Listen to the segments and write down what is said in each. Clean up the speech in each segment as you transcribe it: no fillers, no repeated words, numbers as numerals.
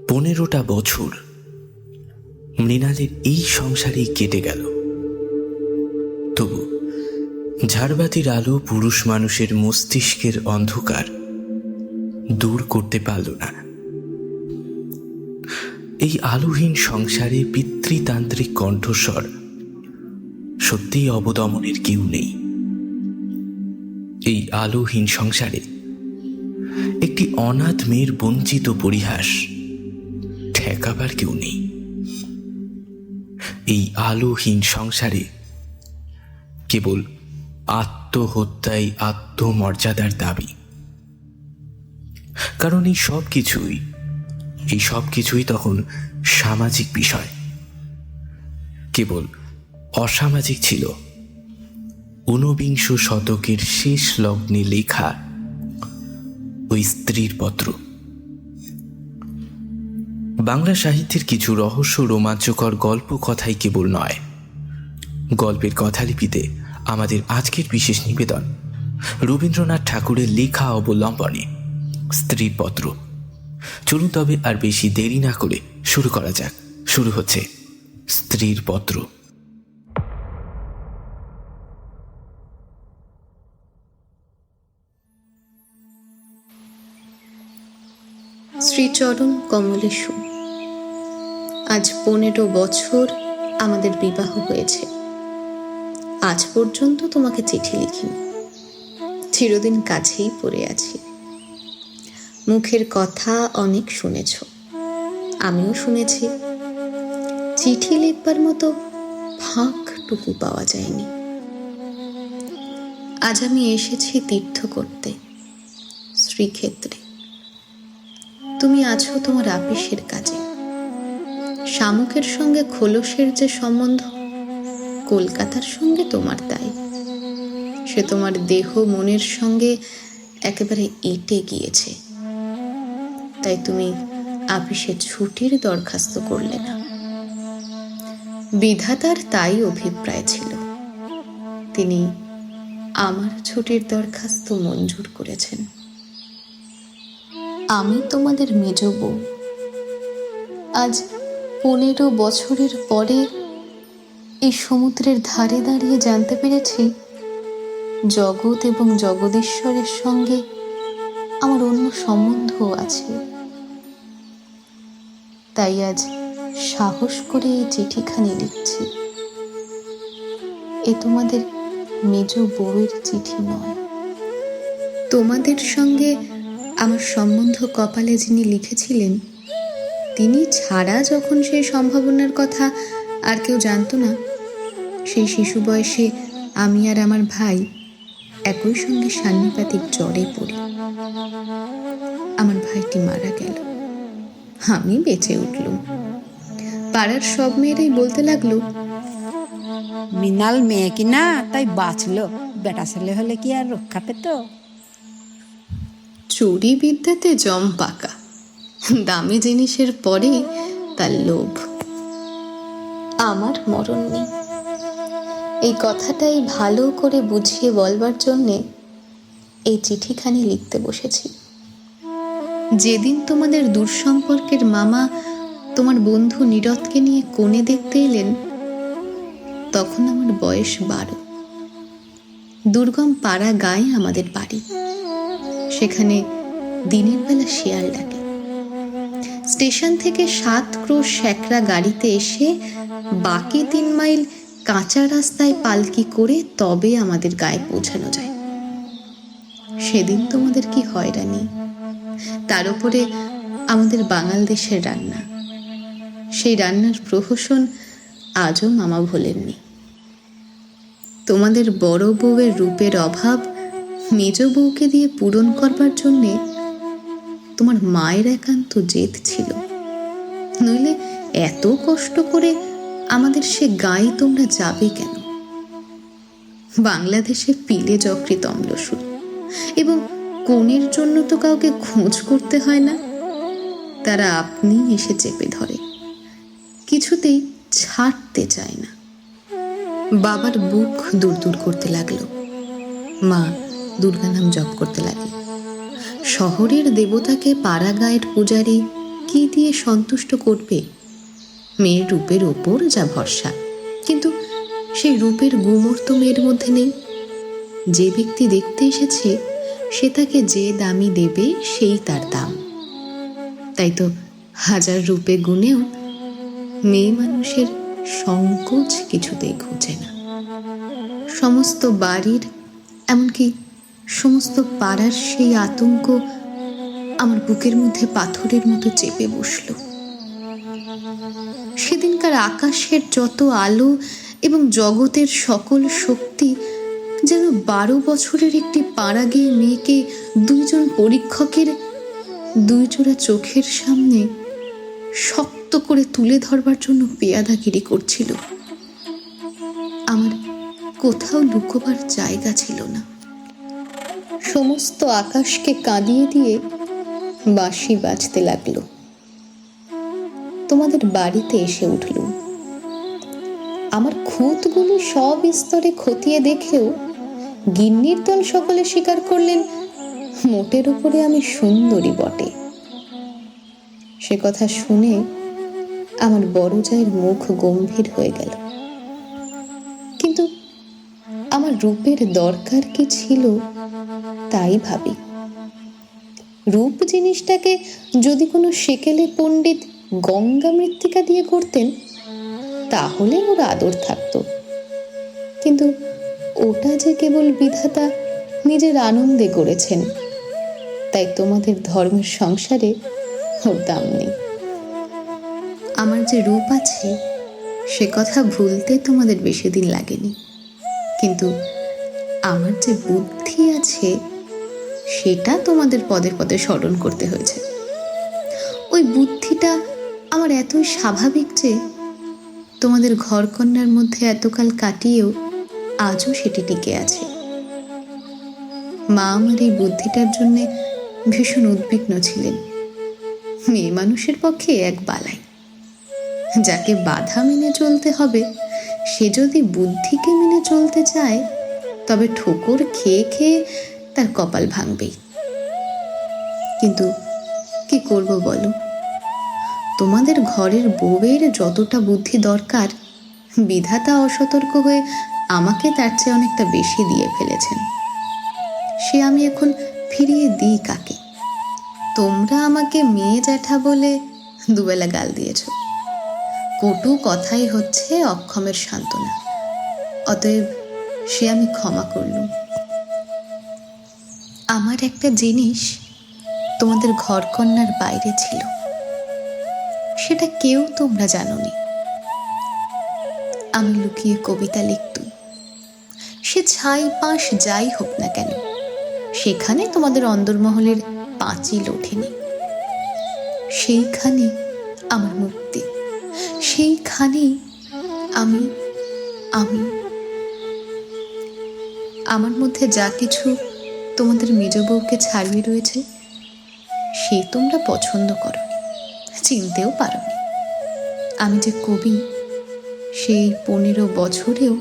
15টা বছর মৃণালের এই সংসারেই কেটে গেল। তবু ঝাড়বাতির আলো পুরুষ মানুষের মস্তিষ্কের অন্ধকার দূর করতে পারল না। এই আলোহীন সংসারে পিতৃতান্ত্রিক কণ্ঠস্বর সত্যিই অবদমনের কেউ নেই। এই আলোহীন সংসারে একটি অনাথ মেয়ের বঞ্চিত পরিহাস ঠেকাবার কেউ নেই। এই আলোহীন সংসারে কেবল আত্মহত্যাই আত্মমর্যাদার দাবি। কারণ এই সব কিছুই তখন সামাজিক বিষয়। কেবল অসামাজিক ছিল 19 শতকের শেষ লগ্নে লেখা ওই স্ত্রীর পত্র। বাংলা সাহিত্যের কিছু রহস্য রোমাঞ্চকর গল্প কথাই কেবল নয়, গল্পের কথালিপিতে আমাদের আজকের বিশেষ নিবেদন রবীন্দ্রনাথ ঠাকুরের লেখা অবলম্বনে স্ত্রীর পত্র। চলুন তবে আর বেশি দেরি না করে শুরু করা যাক। শুরু হচ্ছে স্ত্রীর পত্র। শ্রীচরণ কমলেশু, আজ 15 বছর আমাদের বিবাহ হয়েছে। আজ পর্যন্ত তোমাকে চিঠি লিখিনি, চিরদিন কাছেই পড়ে আছি। মুখের কথা অনেক শুনেছ, আমিও শুনেছি। চিঠি লিখবার মতো ফাঁকটুকু পাওয়া যায়নি। আজ আমি এসেছি তীর্থ করতে, শ্রীক্ষেত্রে। তুমি আছো তোমার আপিসের কাজে। শামুকের সঙ্গে খোলসের যে সম্বন্ধ, কলকাতার সঙ্গে তোমার তাই। সে তোমার দেহ মনের সঙ্গে একেবারে এঁটে গিয়েছে। তাই তুমি আপিসে ছুটির দরখাস্ত করলে না। বিধাতার তাই অভিপ্রায় ছিল, তিনি আমার ছুটির দরখাস্ত মঞ্জুর করেছেন। আমি তোমাদের মেজ বউ। আজ 15 বছরের পরে এই সমুদ্রের ধারে দাঁড়িয়ে জানতে পেরেছি জগৎ এবং জগদীশ্বরের সঙ্গে আমার অন্য সম্বন্ধও আছে। তাই আজ সাহস করে এই চিঠিখানি লিখছি। এ তোমাদের মেজ বউয়ের চিঠি নয়। তোমাদের সঙ্গে আমার সম্বন্ধ কপালে যিনি লিখেছিলেন, তিনি ছাড়া যখন সেই সম্ভাবনার কথা আর কেউ জানত না, সেই শিশু বয়সে আমি আর আমার ভাই একই সঙ্গে সান্নিপাতিক জ্বরে পড়ি। আমার ভাইটি মারা গেল, আমি বেঁচে উঠলুম। পাড়ার সব মেয়েরাই বলতে লাগলো, মৃণাল মেয়ে কিনা তাই বাঁচলো, বেটা ছেলে হলে কি আর রক্ষা পেত? চুরি বিদ্যাতে জম পাকা, দামি জিনিসের পরে তার লোভ। আমার মরণ নেই, এই কথাটাই ভালো করে বুঝিয়ে বলবার জন্যে এই চিঠিখানি লিখতে বসেছি। যেদিন তোমাদের দূরসম্পর্কের মামা তোমার বন্ধু নীরদকে নিয়ে কোণে দেখতে এলেন, তখন আমার বয়স 12। দুর্গম পাড়া গায়ে আমাদের বাড়ি। সেখানে দিনের বেলা শেয়াল ডাকে। স্টেশন থেকে 7 ক্রোশ স্যাকরা গাড়িতে এসে বাকি 3 মাইল কাঁচা রাস্তায় পালকি করে তবে আমাদের গায়ে পৌঁছানো যায়। সেদিন তোমাদের কি হয়রানি! তার উপরে আমাদের বাঙাল দেশের রান্না। সেই রান্নার প্রহসন আজও মামা ভোলেননি। তোমাদের বড় বউয়ের রূপের অভাব মেজ বউকে দিয়ে পূরণ করবার জন্যে তোমার মায়ের একান্ত জেদ ছিল। নইলে এত কষ্ট করে আমাদের সে গায়ে তোমরা যাবে কেন? বাংলাদেশে পিলে যকৃত অম্লসুর, এবং কোণের জন্য তো কাউকে খোঁজ করতে হয় না। তারা আপনি এসে চেপে ধরে, কিছুতেই ছাড়তে চায় না। বাবার বুক দূর দূর করতে লাগলো। মা দুর্গা নাম জপ করতে লাগলেন। শহরের দেবতাকে পাড়া গাঁয়ের পূজারী কি দিয়ে সন্তুষ্ট করবে? মেয়ের রূপের ওপর যা ভরসা, কিন্তু সেই রূপের গুমর তো মেয়ের মধ্যে নেই। যে ব্যক্তি দেখতে এসেছে সে তাকে যে দামই দেবে সেই তার দাম। তাই তো হাজার রূপে গুণেও মেয়ে মানুষের সংকোচ কিছুতেই ঘুচে না। সমস্ত বাড়ির, এমনকি সমস্ত পাড়ার সেই আতঙ্ক আমার বুকের মধ্যে পাথরের মতো চেপে বসল। সেদিনকার আকাশের যত আলো এবং জগতের সকল শক্তি যেন 12 বছরের একটি পাড়াগেঁয়ে মেয়েকে দুইজন পরীক্ষকের দুই জোড়া চোখের সামনে শক্ত করে তুলে ধরবার জন্য পেয়াদাগিরি করছিল। আমার কোথাও লুকোবার জায়গা ছিল না। সমস্ত আকাশকে কাঁদিয়ে দিয়ে বাঁশি বাজতে লাগলো। তোমাদের বাড়িতে এসে উঠলুম। আমার খুঁতগুলি সব স্তরে খতিয়ে দেখেও গিন্নির দল সকলে স্বীকার করলেন মোটের উপরে আমি সুন্দরী বটে। সে কথা শুনে আমার বড় জায়ের মুখ গম্ভীর হয়ে গেল। কিন্তু আমার রূপের দরকার কি ছিল তাই ভাবি। রূপ জিনিসটাকে যদি কোনো সেকেলে পণ্ডিত গঙ্গা মৃত্তিকা দিয়ে করতেন তাহলে ওর আদর থাকতো, কিন্তু ওটা যে কেবল বিধাতা নিজের আনন্দে করেছেন, তাই তোমাদের ধর্মের সংসারে ওর দাম নেই। আমার যে রূপ আছে সে কথা ভুলতে তোমাদের বেশি দিন লাগেনি, কিন্তু আমার যে বুদ্ধি আছে সেটা তোমাদের পদে পদে স্মরণ করতে হয়েছে। ওই বুদ্ধিটা আমার এতই স্বাভাবিক যে তোমাদের ঘরকন্যার মধ্যে এতকাল কাটিয়েও আজও সেটি টিকে আছে। মা আমার এই বুদ্ধিটার জন্যে ভীষণ উদ্বিগ্ন ছিলেন। মেয়ে মানুষের পক্ষে এক বালাই। যাকে বাধা মেনে চলতে হবে সে যদি বুদ্ধিকে মেনে চলতে চায় তবে ঠোকর খেয়ে খেয়ে তার কপাল ভাঙবেই। কিন্তু কি করব বলো? তোমাদের ঘরের বউয়ের যতটা বুদ্ধি দরকার বিধাতা অসতর্ক হয়ে আমাকে তার চেয়ে অনেকটা বেশি দিয়ে ফেলেছেন। সে আমি এখন ফিরিয়ে দিই কাকে? তোমরা আমাকে মেয়ে জ্যাঠা বলে দুবেলা গাল দিয়েছ। কটু কথাই হচ্ছে অক্ষমের সান্ত্বনা, অতএব সে আমি ক্ষমা করলুম। আমার একটা জিনিস তোমাদের ঘরকন্যার বাইরে ছিল, সেটা কেউ তোমরা জানোনি। আমি লুকিয়ে কবিতা লিখতুম। সে ছাই পাশ যাই হোক না কেন, সেখানে তোমাদের অন্দরমহলের পাঁচিল ওঠেনি। সেইখানে আমার মুক্তি, সেইখানেই আমি আমি আমার মধ্যে যা কিছু তোমাদের মেজ বউকে ছাড়িয়ে রয়েছে সে তোমরা পছন্দ করো, চিনতেও পারোনি। আমি যে কবি সেই 15 বছরেও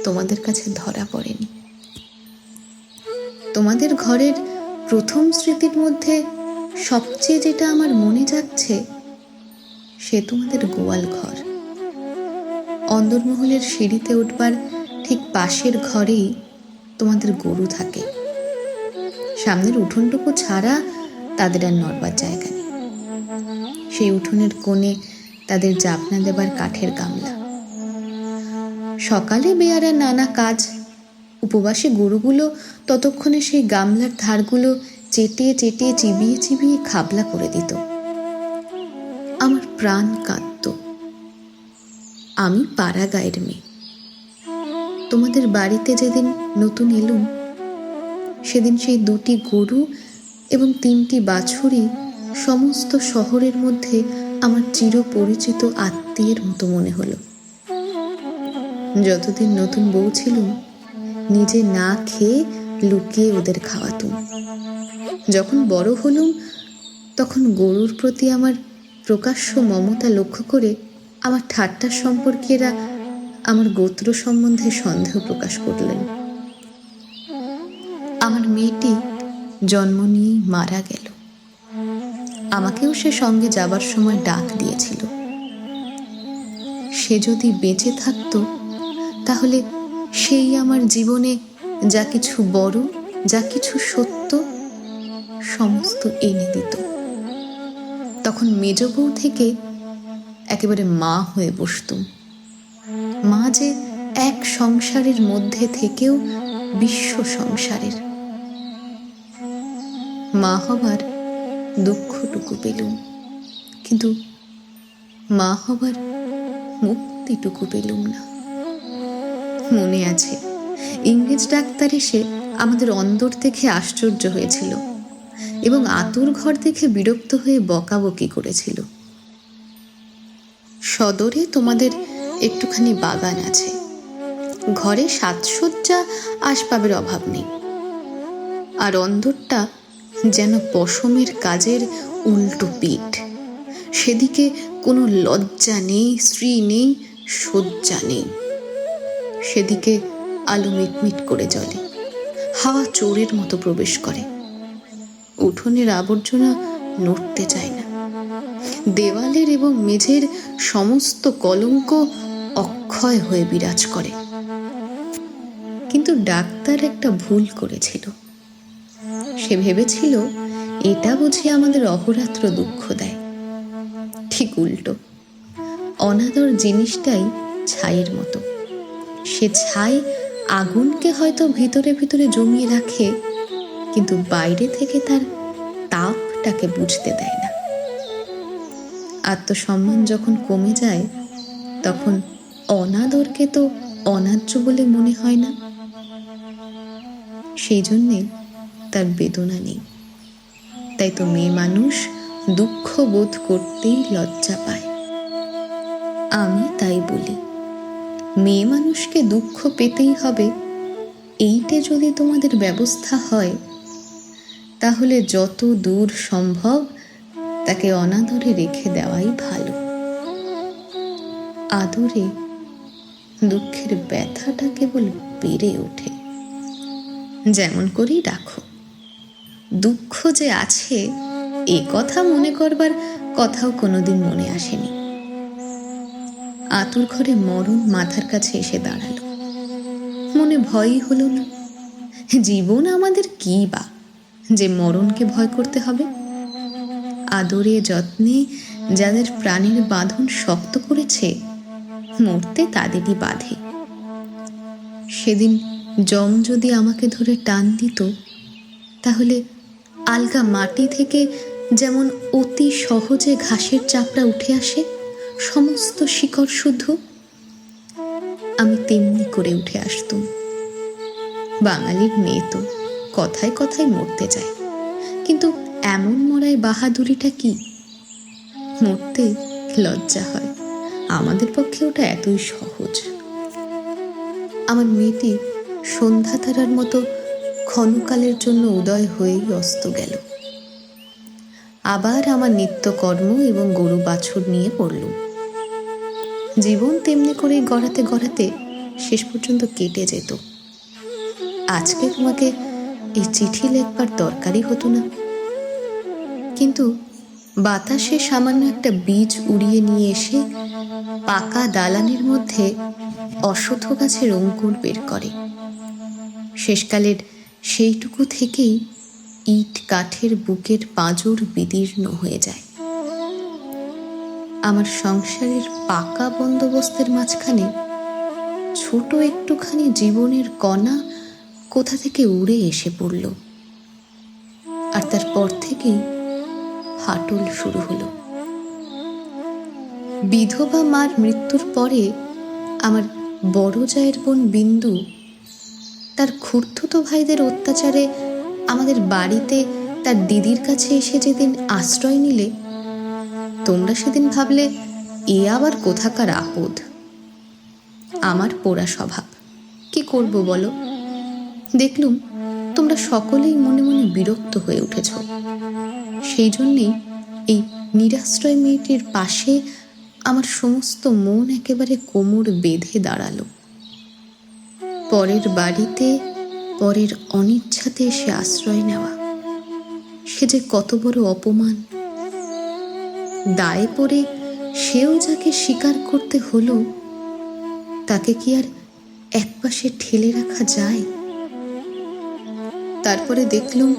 তোমাদের কাছে ধরা পড়েনি। তোমাদের ঘরের প্রথম স্মৃতির মধ্যে সবচেয়ে যেটা আমার মনে যাচ্ছে সে তোমাদের গোয়াল ঘর। অন্দরমহলের সিঁড়িতে উঠবার ঠিক পাশের ঘরেই তোমাদের গরু থাকে। সামনের উঠোনটুকু ছাড়া তাদের আর নড়বার জায়গা নেই। সেই উঠোনের কোণে তাদের জাপনা দেবার কাঠের গামলা। সকালে বেয়ারা নানা কাজ, উপবাসী গরুগুলো ততক্ষণে সেই গামলার ধারগুলো চেটিয়ে চেটিয়ে চিবিয়ে চিবিয়ে খাবলা করে দিত। আমার প্রাণ কাঁদত। আমি পাড়া গায়ের মেয়ে। তোমাদের বাড়িতে যেদিন নতুন এলুম সেদিন সেই 2টি গরু এবং 3টি বাছুরি সমস্ত শহরের মধ্যে আমার চিরপরিচিত আত্মীয়ের মতো মনে হলো। যতদিন নতুন বউ ছিলুম নিজে না খেয়ে লুকিয়ে ওদের খাওয়াতুম। যখন বড় হলুম তখন গরুর প্রতি আমার প্রকাশ্য মমতা লক্ষ্য করে আমার ঠাট্টার সম্পর্কেরা আমার গোত্র সম্বন্ধে সন্দেহ প্রকাশ করলেন। মেয়েটি জন্ম নিয়েই মারা গেল। আমাকেও সে সঙ্গে যাবার সময় ডাক দিয়েছিল। সে যদি বেঁচে থাকতো তাহলে সেই আমার জীবনে যা কিছু বড়, যা কিছু সত্য, সমস্ত এনে দিত। তখন মেজ বউ থেকে একেবারে মা হয়ে বসতুম। মা যে এক সংসারের মধ্যে থেকেও বিশ্ব সংসারের। মা হবার দুঃখটুকু পেলুম, কিন্তু মা হবার মুক্তিটুকু পেলুম না। মনে আছে, ইংরেজ ডাক্তার এসে আমাদের অন্দর দেখে আশ্চর্য হয়েছিল এবং আতুর ঘর দেখে বিরক্ত হয়ে বকাবকি করেছিল। সদরে তোমাদের একটুখানি বাগান আছে, ঘরে সাজসজ্জা আসবাবের অভাব নেই, আর অন্দরটা যেন পশমের কাজের উল্টো পিঠ। সেদিকে কোনো লজ্জা নেই, স্ত্রী নেই, শয্যা নেই। সেদিকে আলো মিটমিট করে জ্বলে, হাওয়া চোরের মতো প্রবেশ করে, উঠোনের আবর্জনা নড়তে চায় না, দেওয়ালের এবং মেঝের সমস্ত কলঙ্ক অক্ষয় হয়ে বিরাজ করে। কিন্তু ডাক্তার একটা ভুল করেছিল। সে ভেবেছিল এটা বুঝি আমাদের অহোরাত্র দুঃখ দেয়। ঠিক উল্টো, অনাদর জিনিসটাই ছাইয়ের মতো। সে ছাই আগুনকে হয়তো ভিতরে ভিতরে জমিয়ে রাখে, কিন্তু বাইরে থেকে তার তাপটাকে বুঝতে দেয় না। আত্মসম্মান যখন কমে যায় তখন অনাদরকে তো অন্যায্য বলে মনে হয় না। সেই জন্যে তার বেদনা নেই। তাই তো মেয়ে মানুষ দুঃখ বোধ করতেই লজ্জা পায়। আমি তাই বলি, মেয়ে মানুষকে দুঃখ পেতেই হবে, এইটে যদি তোমাদের ব্যবস্থা হয় তাহলে যত দূর সম্ভব তাকে অনাদরে রেখে দেওয়াই ভালো। আদরে দুঃখের ব্যথাটা কেবল বেড়ে ওঠে। যেমন করেই রাখো, দুঃখ যে আছে এ কথা মনে করবার কথাও কোনোদিন মনে আসেনি। আতুর ঘরে মরণ মাথার কাছে এসে দাঁড়ালো, মনে ভয়ই হলো না। জীবন আমাদের কি বা, যে মরণকে ভয় করতে হবে? আদরে যত্নে যাদের প্রাণের বাঁধন শক্ত করেছে, মরতে তাদেরই বাঁধে। সেদিন যম যদি আমাকে ধরে টান দিত, তাহলে আলগা মাটি থেকে যেমন অতি সহজে ঘাসের চাপড়া উঠে আসে, সমস্ত শিকড় শুদ্ধ, আমি তেমনি করে উঠে আসতুম। বাঙালির মেয়ে তো কথায় কথায় মরতে যায়, কিন্তু এমন মরায় বাহাদুরিটা কি? মরতে লজ্জা হয়। আমাদের পক্ষে ওটা এতই সহজ। আমার মেয়েটি সন্ধ্যা তারার মতো ক্ষণকালের জন্য উদয় হয়েই অস্ত গেল। আবার আমার নিত্যকর্ম এবং গরু বাছুর নিয়ে পড়লুম। জীবন তেমনি করে গড়াতে গড়াতে শেষ পর্যন্ত কেটে যেত। আজকে তোমাকে এই চিঠি লেখবার দরকারই হতো না, কিন্তু বাতাসে সামান্য একটা বীজ উড়িয়ে নিয়ে এসে পাকা দালানের মধ্যে অশ্বত্থ গাছের অঙ্কুর বের করে। শেষকালের সেইটুকু থেকেই ইট কাঠের বুকের পাঁজর বিদীর্ণ হয়ে যায়। আমার সংসারের পাকা বন্দোবস্তের মাঝখানে ছোট একটুখানি জীবনের কণা কোথা থেকে উড়ে এসে পড়ল, আর তারপর থেকেই ফাটল শুরু হলো। বিধবা মার মৃত্যুর পরে আমার বড় জায়ের বোন বিন্দু তার খুড়তুতো ভাইদের অত্যাচারে আমাদের বাড়িতে তার দিদির কাছে এসে যেদিন আশ্রয় নিলে, তোমরা সেদিন ভাবলে এ আবার কোথাকার আপদ। আমার পোড়া স্বভাব, কি করব বলো? দেখলুম তোমরা সকলেই মনে মনে বিরক্ত হয়ে উঠেছ। সেই জন্যেই এই নিরাশ্রয় মেয়েটির পাশে আমার সমস্ত মন একেবারে কোমর বেঁধে দাঁড়ালো। পরের বাড়িতে পরের অনিচ্ছাতে এসে আশ্রয় নেওয়া, সে যে কত বড় অপমান। দায়ে পড়ে সেও যাকে স্বীকার করতে হলো, তাকে কি আর একপাশে ঠেলে রাখা যায়? তারপরে দেখলুম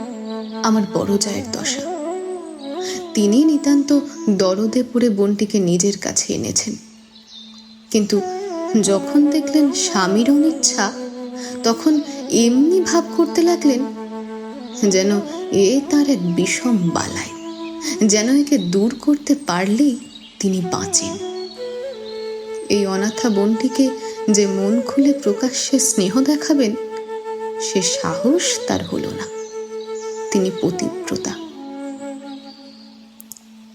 আমার বড় জায়ের দশা। তিনি নিতান্ত দরদে পড়ে বোনটিকে নিজের কাছে এনেছেন, কিন্তু যখন দেখলেন স্বামীর অনিচ্ছা, তখন এমনি ভাব করতে লাগলেন যেন এ তার এক বিষম বালাই, যেন একে দূর করতে পারলেই তিনি বাঁচেন। এই অনাথা বোনটিকে যে মন খুলে প্রকাশ্যে স্নেহ দেখাবেন, সে সাহস তার হলো না। তিনি পতিব্রতা।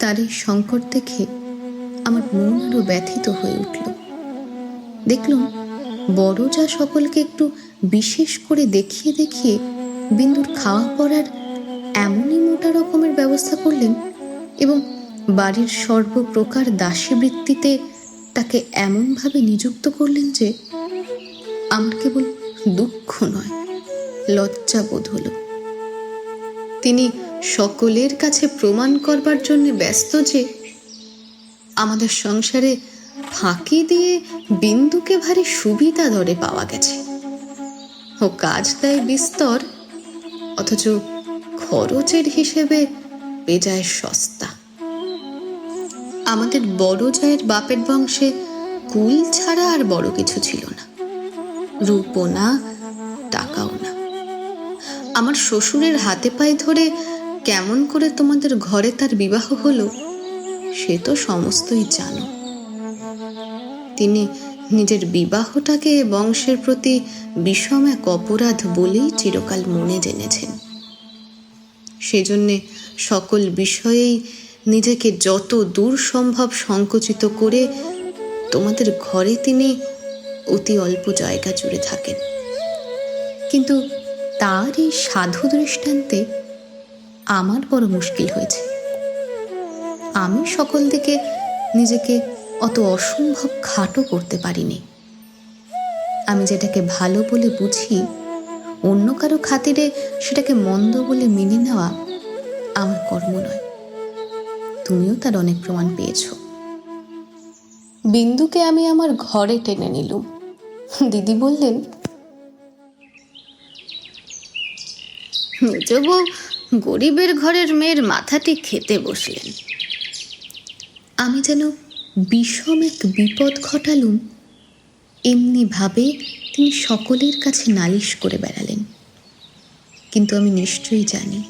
তার এই সংকট দেখে আমার মন আরো ব্যথিত হয়ে উঠল। দেখলুম বড় যা সকলকে একটু বিশেষ করে দেখিয়ে দেখিয়ে বিন্দুর খাওয়া পড়ার এমনই মোটা রকমের ব্যবস্থা করলেন, এবং বাড়ির সর্বপ্রকার দাসী বৃত্তিতে তাকে এমনভাবে নিযুক্ত করলেন যে আমার কেবল দুঃখ নয়, লজ্জা বোধ হলো। তিনি সকলের কাছে প্রমাণ করবার জন্য ব্যস্ত যে আমাদের সংসারে ফাঁকি দিয়ে বিন্দুকে ভারী সুবিধা দরে পাওয়া গেছে। ও কাজ দেয় বিস্তর, অথচ খরচের হিসেবে বেজায় সস্তা। আমাদের বড় জায়ের বাপের বংশে কুল ছাড়া আর বড় কিছু ছিল না, রূপও না, টাকাও না। আমার শ্বশুরের হাতে পায়ে ধরে কেমন করে তোমাদের ঘরে তার বিবাহ হলো, সে তো সমস্তই জানো। তিনি নিজের বিবাহটাকে বংশের প্রতি বিষম এক অপরাধ বলেই চিরকাল মনে জেনেছেন। সেজন্যে সকল বিষয়েই নিজেকে যত দূর সম্ভব সংকুচিত করে তোমাদের ঘরে তিনি অতি অল্প জায়গা জুড়ে থাকেন। কিন্তু তার এই সাধু দৃষ্টান্তে আমার বড় মুশকিল হয়েছে। আমি সকল দিকে নিজেকে অত অসম্ভব খাটো করতে পারিনি। আমি যেটাকে ভালো বলে বুঝি, অন্য কারো খাতিরে সেটাকে মন্দ বলে মেনে নেওয়া আমার কর্ম নয়। তুমিও তার অনেক প্রমাণ পেয়েছ। বিন্দুকে আমি আমার ঘরে টেনে নিলুম। দিদি বললেন, মেজ বউ গরিবের ঘরের মেয়ের মাথাটি খেতে বসলেন। আমি যেন বিষম এক বিপদ ঘটালুম, এমনি ভাবে তিনি সকলের কাছে নালিশ করে বেড়ালেন। কিন্তু আমি নিশ্চয়ই জানি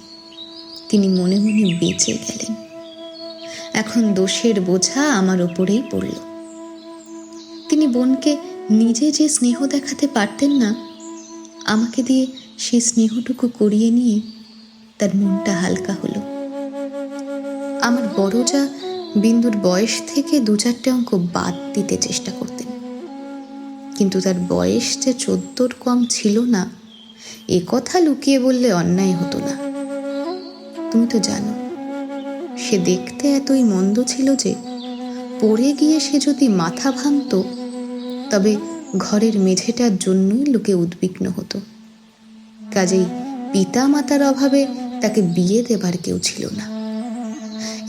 তিনি মনে মনে বেঁচে গেলেন। এখন দোষের বোঝা আমার ওপরেই পড়ল। তিনি বোনকে নিজে যে স্নেহ দেখাতে পারতেন না, আমাকে দিয়ে সেই স্নেহটুকু করিয়ে নিয়ে তার মনটা হালকা হলো। আমার বড় যা বিন্দুর বয়স থেকে 2-4টে অঙ্ক বাদ দিতে চেষ্টা করতেন, কিন্তু তার বয়স যে 14-র কম ছিল না, এ কথা লুকিয়ে বললে অন্যায় হতো না। তুমি তো জানো সে দেখতে এতই মন্দ ছিল যে পড়ে গিয়ে সে যদি মাথা ভাঙত, তবে ঘরের মেঝেটার জন্যই লোকে উদ্বিগ্ন হতো। কাজেই পিতা মাতার অভাবে তাকে বিয়ে দেবার কেউ ছিল না,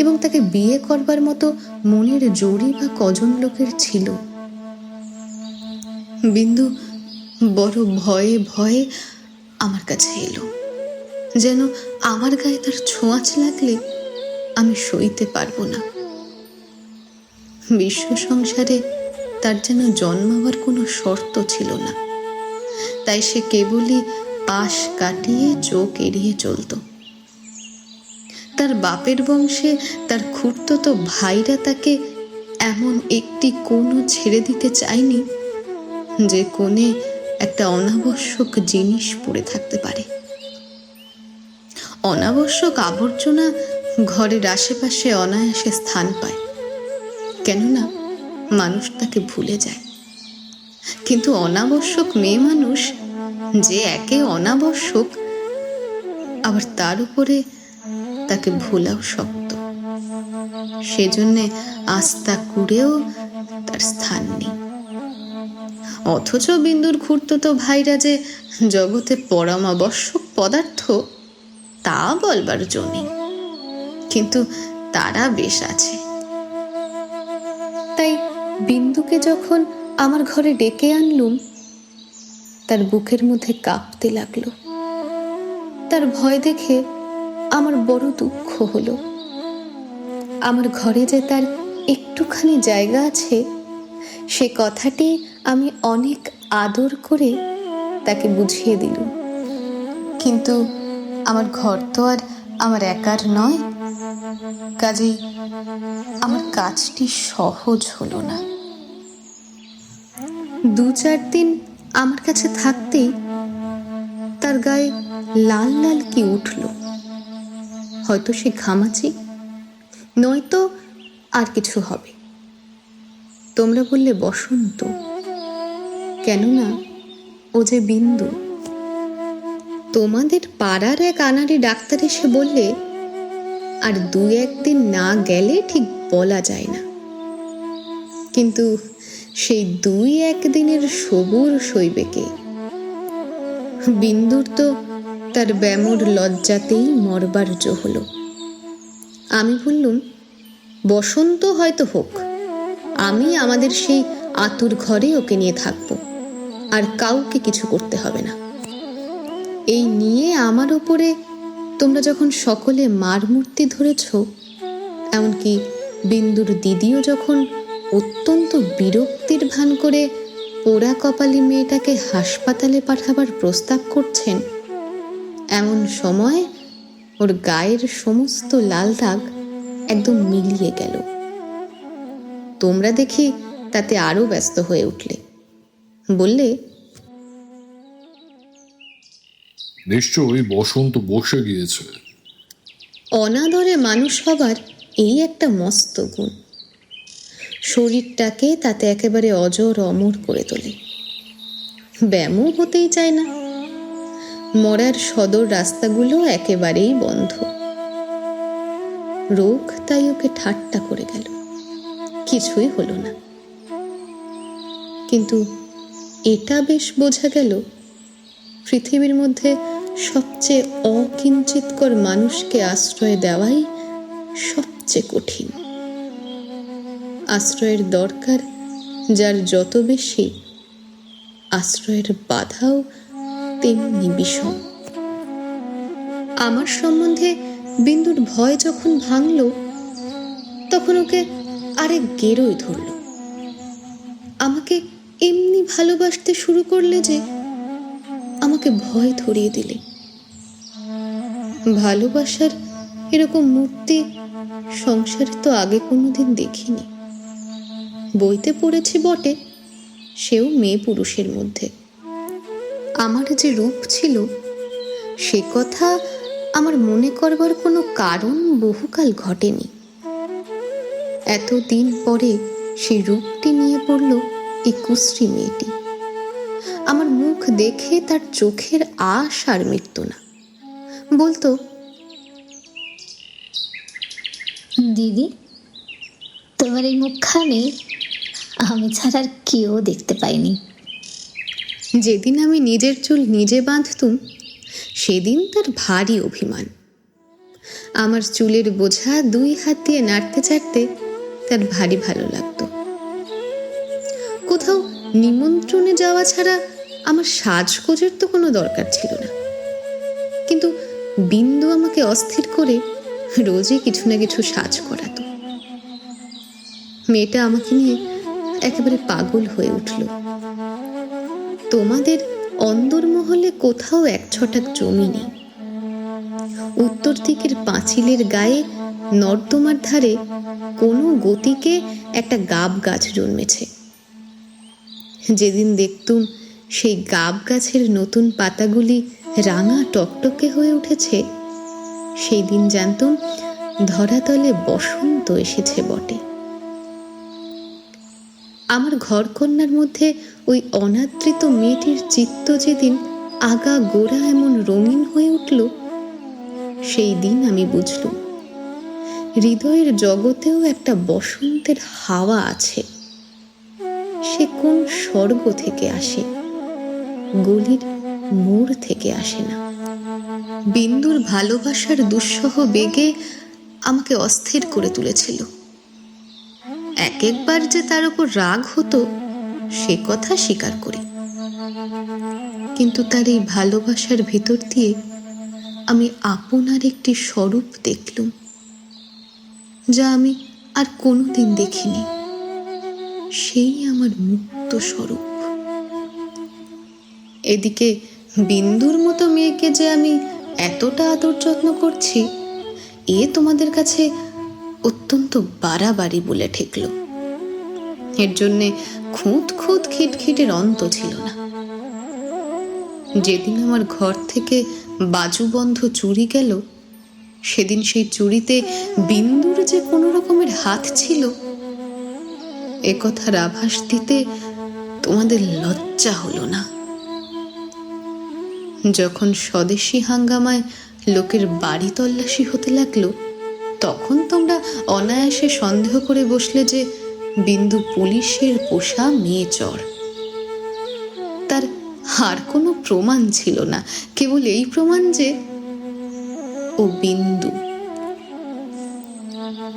এবং তাকে বিয়ে করবার মতো মনের জোরই বা কজন লোকের ছিল। বিন্দু বড় ভয়ে ভয়ে আমার কাছে এলো, যেন আমার গায়ে তার ছোঁয়াচ লাগলে আমি সইতে পারবো না। বিশ্ব সংসারে তার যেন জন্মাবার কোনো শর্ত ছিল না, তাই সে কেবলই পাশ কাটিয়ে চোখ এড়িয়ে চলত। তার বাপের বংশে তার খুড়তুতো ভাইরা তাকে এমন একটি কোণও ছেড়ে দিতে চায়নি যে কোণে একটা অনাবশ্যক জিনিস পড়ে থাকতে পারে। অনাবশ্যক আবর্জনা ঘরের আশেপাশে অনায়াসে স্থান পায়, কেননা মানুষ তাকে ভুলে যায়। কিন্তু অনাবশ্যক মেয়ে মানুষ যে একে অনাবশ্যক, আবার তার উপরে তাকে ভোলাও শক্ত। সেজন্যে আস্থা কুড়েও তার স্থান নেই। অথচ বিন্দুর খুড়তুতো ভাইরা যে জগতে পরমাবশ্যক পদার্থ তা বলবার জো নেই, কিন্তু তারা বেশ আছে। তাই বিন্দুকে যখন আমার ঘরে ডেকে আনলুম, তার বুকের মধ্যে কাঁপতে লাগলো। তার ভয় দেখে আমার বড় দুঃখ হলো। আমার ঘরে যে তার একটুখানি জায়গা আছে, সে কথাটি আমি অনেক আদর করে তাকে বুঝিয়ে দিলুম। কিন্তু আমার ঘর তো আর আমার একার নয়, কাজেই আমার কাজটি সহজ হলো না। 2-4 দিন আমার কাছে থাকতেই তার গায়ে লাল লাল কি উঠল। হয়তো সে ঘামাচি, নয়তো আর কিছু হবে। তোমরা বললে বসন্ত, কেননা ও যে বিন্দু। তোমাদের পাড়ার এক আনাড়ি ডাক্তার এসে বললে, আর 2-1 দিন না গেলে ঠিক বলা যায় না। কিন্তু সেই 2-1 দিনের সবুর সইবে কে? বিন্দুর তো তার ব্যামোর লজ্জাতেই মরবার জো হলো। আমি বললুম, বসন্ত হয়তো হোক, আমি আমাদের সেই আতুর ঘরে ওকে নিয়ে থাকবো, আর কাউকে কিছু করতে হবে না। এই নিয়ে আমার ওপরে তোমরা যখন সকলে মার মূর্তি ধরেছ, এমনকি বিন্দুর দিদিও যখন অত্যন্ত বিরক্তির ভান করে পোড়া কপালি মেয়েটাকে হাসপাতালে পাঠাবার প্রস্তাব করছেন, এমন সময় ওর গায়ের সমস্ত লাল দাগ একদম মিলিয়ে গেল। তোমরা দেখি তাতে আরো ব্যস্ত হয়ে উঠলে। বললে, নিশ্চয়ই বসন্ত বসে গিয়েছে। অনাদরে মানুষ হবার এই একটা মস্ত গুণ, শরীরটাকে তাতে একেবারে অজর অমর করে তোলে। ব্যামও হতেই চায় না। মরার সদর রাস্তাগুলো একেবারেই বন্ধ। রোগ তাই ওকে ঠাট্টা করে গেল, কিছুই হলো না। কিন্তু এটা বেশ বোঝা গেল, পৃথিবীর মধ্যে সবচেয়ে অকিঞ্চিতকর মানুষকে আশ্রয় দেওয়াই সবচেয়ে কঠিন। আশ্রয়ের দরকার যার যত বেশি, আশ্রয়ের বাধাও তেমনি বিষম। আমার সম্বন্ধে বিন্দুর ভয় যখন ভাঙল, তখন ওকে আরেক গেরোয় ধরল। আমাকে এমনি ভালোবাসতে শুরু করলে যে আমাকে ভয় ধরিয়ে দিলে। ভালোবাসার এরকম মূর্তি সংসারে তো আগে কোনোদিন দেখিনি। বইতে পড়েছি বটে, সেও মেয়ে পুরুষের মধ্যে। আমার যে রূপ ছিল, সে কথা আমার মনে করবার কোনো কারণ বহুকাল ঘটেনি। এতদিন পরে সেই রূপটি নিয়ে পড়ল এই কুশ্রী মেয়েটি। আমার মুখ দেখে তার চোখের আশ আর মিটত না। বলতো, দিদি, তোমার এই মুখখানে আমি ছাড়া আর কেউ দেখতে পাইনি। যেদিন আমি নিজের চুল নিজে বাঁধতুম, সেদিন তার ভারী অভিমান। আমার চুলের বোঝা 2 হাত দিয়ে নাড়তে চাড়তে তার ভারী ভালো লাগতো। কোথাও নিমন্ত্রণে যাওয়া ছাড়া আমার সাজগোজের তো কোনো দরকার ছিল না। কিন্তু বিন্দু আমাকে অস্থির করে রোজই কিছু না কিছু সাজ করাতো। মেয়েটা আমাকে নিয়ে একেবারে পাগল হয়ে উঠল। তোমাদের অন্দরমহলে কোথাও 1 ছটাক জমি নেই। উত্তর দিকের পাঁচিলের গায়ে নর্দমার ধারে কোনো গতিকে একটা গাব গাছ জন্মেছে। যেদিন দেখতুম সেই গাব গাছের নতুন পাতাগুলি রাঙা টকটকে হয়ে উঠেছে, সেই দিন জানতুম ধরাতলে বসন্ত এসেছে বটে। আমার ঘরকন্যার মধ্যে ওই অনাদৃত মেয়েটির চিত্ত যেদিন আগা গোড়া এমন রঙিন হয়ে উঠল, সেই দিন আমি বুঝলুম হৃদয়ের জগতেও একটা বসন্তের হাওয়া আছে। সে কোন স্বর্গ থেকে আসে, গলির মোড় থেকে আসে না। বিন্দুর ভালোবাসার দুঃসহ বেগে আমাকে অস্থির করে তুলেছিল। এক একবার যে তার উপর রাগ হতো সে কথা স্বীকার করি, কিন্তু তার এই ভালোবাসার ভেতর দিয়ে আমি আপনার একটি স্বরূপ দেখলুম, যা আমি আর কোনোদিন দেখিনি। সেই আমার মুক্ত স্বরূপ। এদিকে বিন্দুর মতো মেয়েকে যে আমি এতটা আদর যত্ন করছি, এ তোমাদের কাছে অত্যন্ত বাড়াবাড়ি বলে ঠেকল। এর জন্যে খুঁত খুঁত খিটখিটের অন্ত ছিল না। যেদিন আমার ঘর থেকে বাজুবন্ধ চুরি গেল, সেদিন সেই চুরিতে বিন্দুর যে কোনো রকমের হাত ছিল, এ কথার আভাস দিতে তোমাদের লজ্জা হলো না। যখন স্বদেশী হাঙ্গামায় লোকের বাড়ি তল্লাশি হতে লাগলো, তখন তোমরা অনায়াসে সন্দেহ করে বসলে যে বিন্দু পুলিশের পোষা মেয়ে চোর। তার আর কোনো প্রমাণ ছিল না, কেবল এই প্রমাণ যে ও বিন্দু।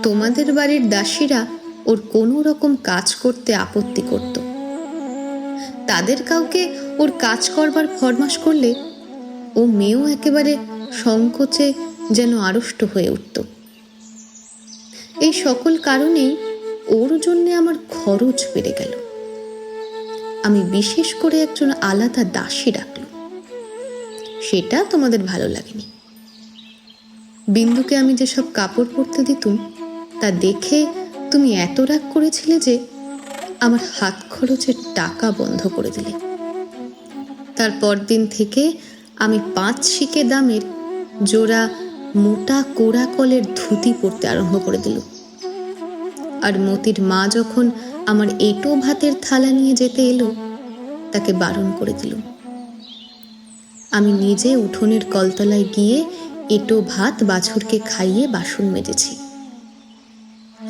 তোমাদের বাড়ির দাসীরা ওর কোনো রকম কাজ করতে আপত্তি করত। তাদের কাউকে ওর কাজ করবার ফরমাস করলে ও মেয়েও একেবারে সংকোচে যেন আড়ষ্ট হয়ে উঠত। এই সকল কারণেই ওর জন্য আমার খরচ বেড়ে গেল। আমি বিশেষ করে একজন আলাদা দাসী রাখলাম। সেটা তোমাদের ভালো লাগেনি। বিন্দুকে আমি যেসব কাপড় পরতে দিতুম, তা দেখে তুমি এত রাগ করেছিলে যে আমার হাত খরচের টাকা বন্ধ করে দিলে। তারপর দিন থেকে আমি 5 শিকে দামের জোড়া মোটা কোড়া কলের ধুতি পরতে আরম্ভ করে দিল। আর মতির মা যখন আমার এঁটো ভাতের থালা নিয়ে যেতে এলো, তাকে বারণ করে দিল। আমি নিজে উঠোনের কলতলায় গিয়ে এঁটো ভাত বাছুরকে খাইয়ে বাসন মেজেছি।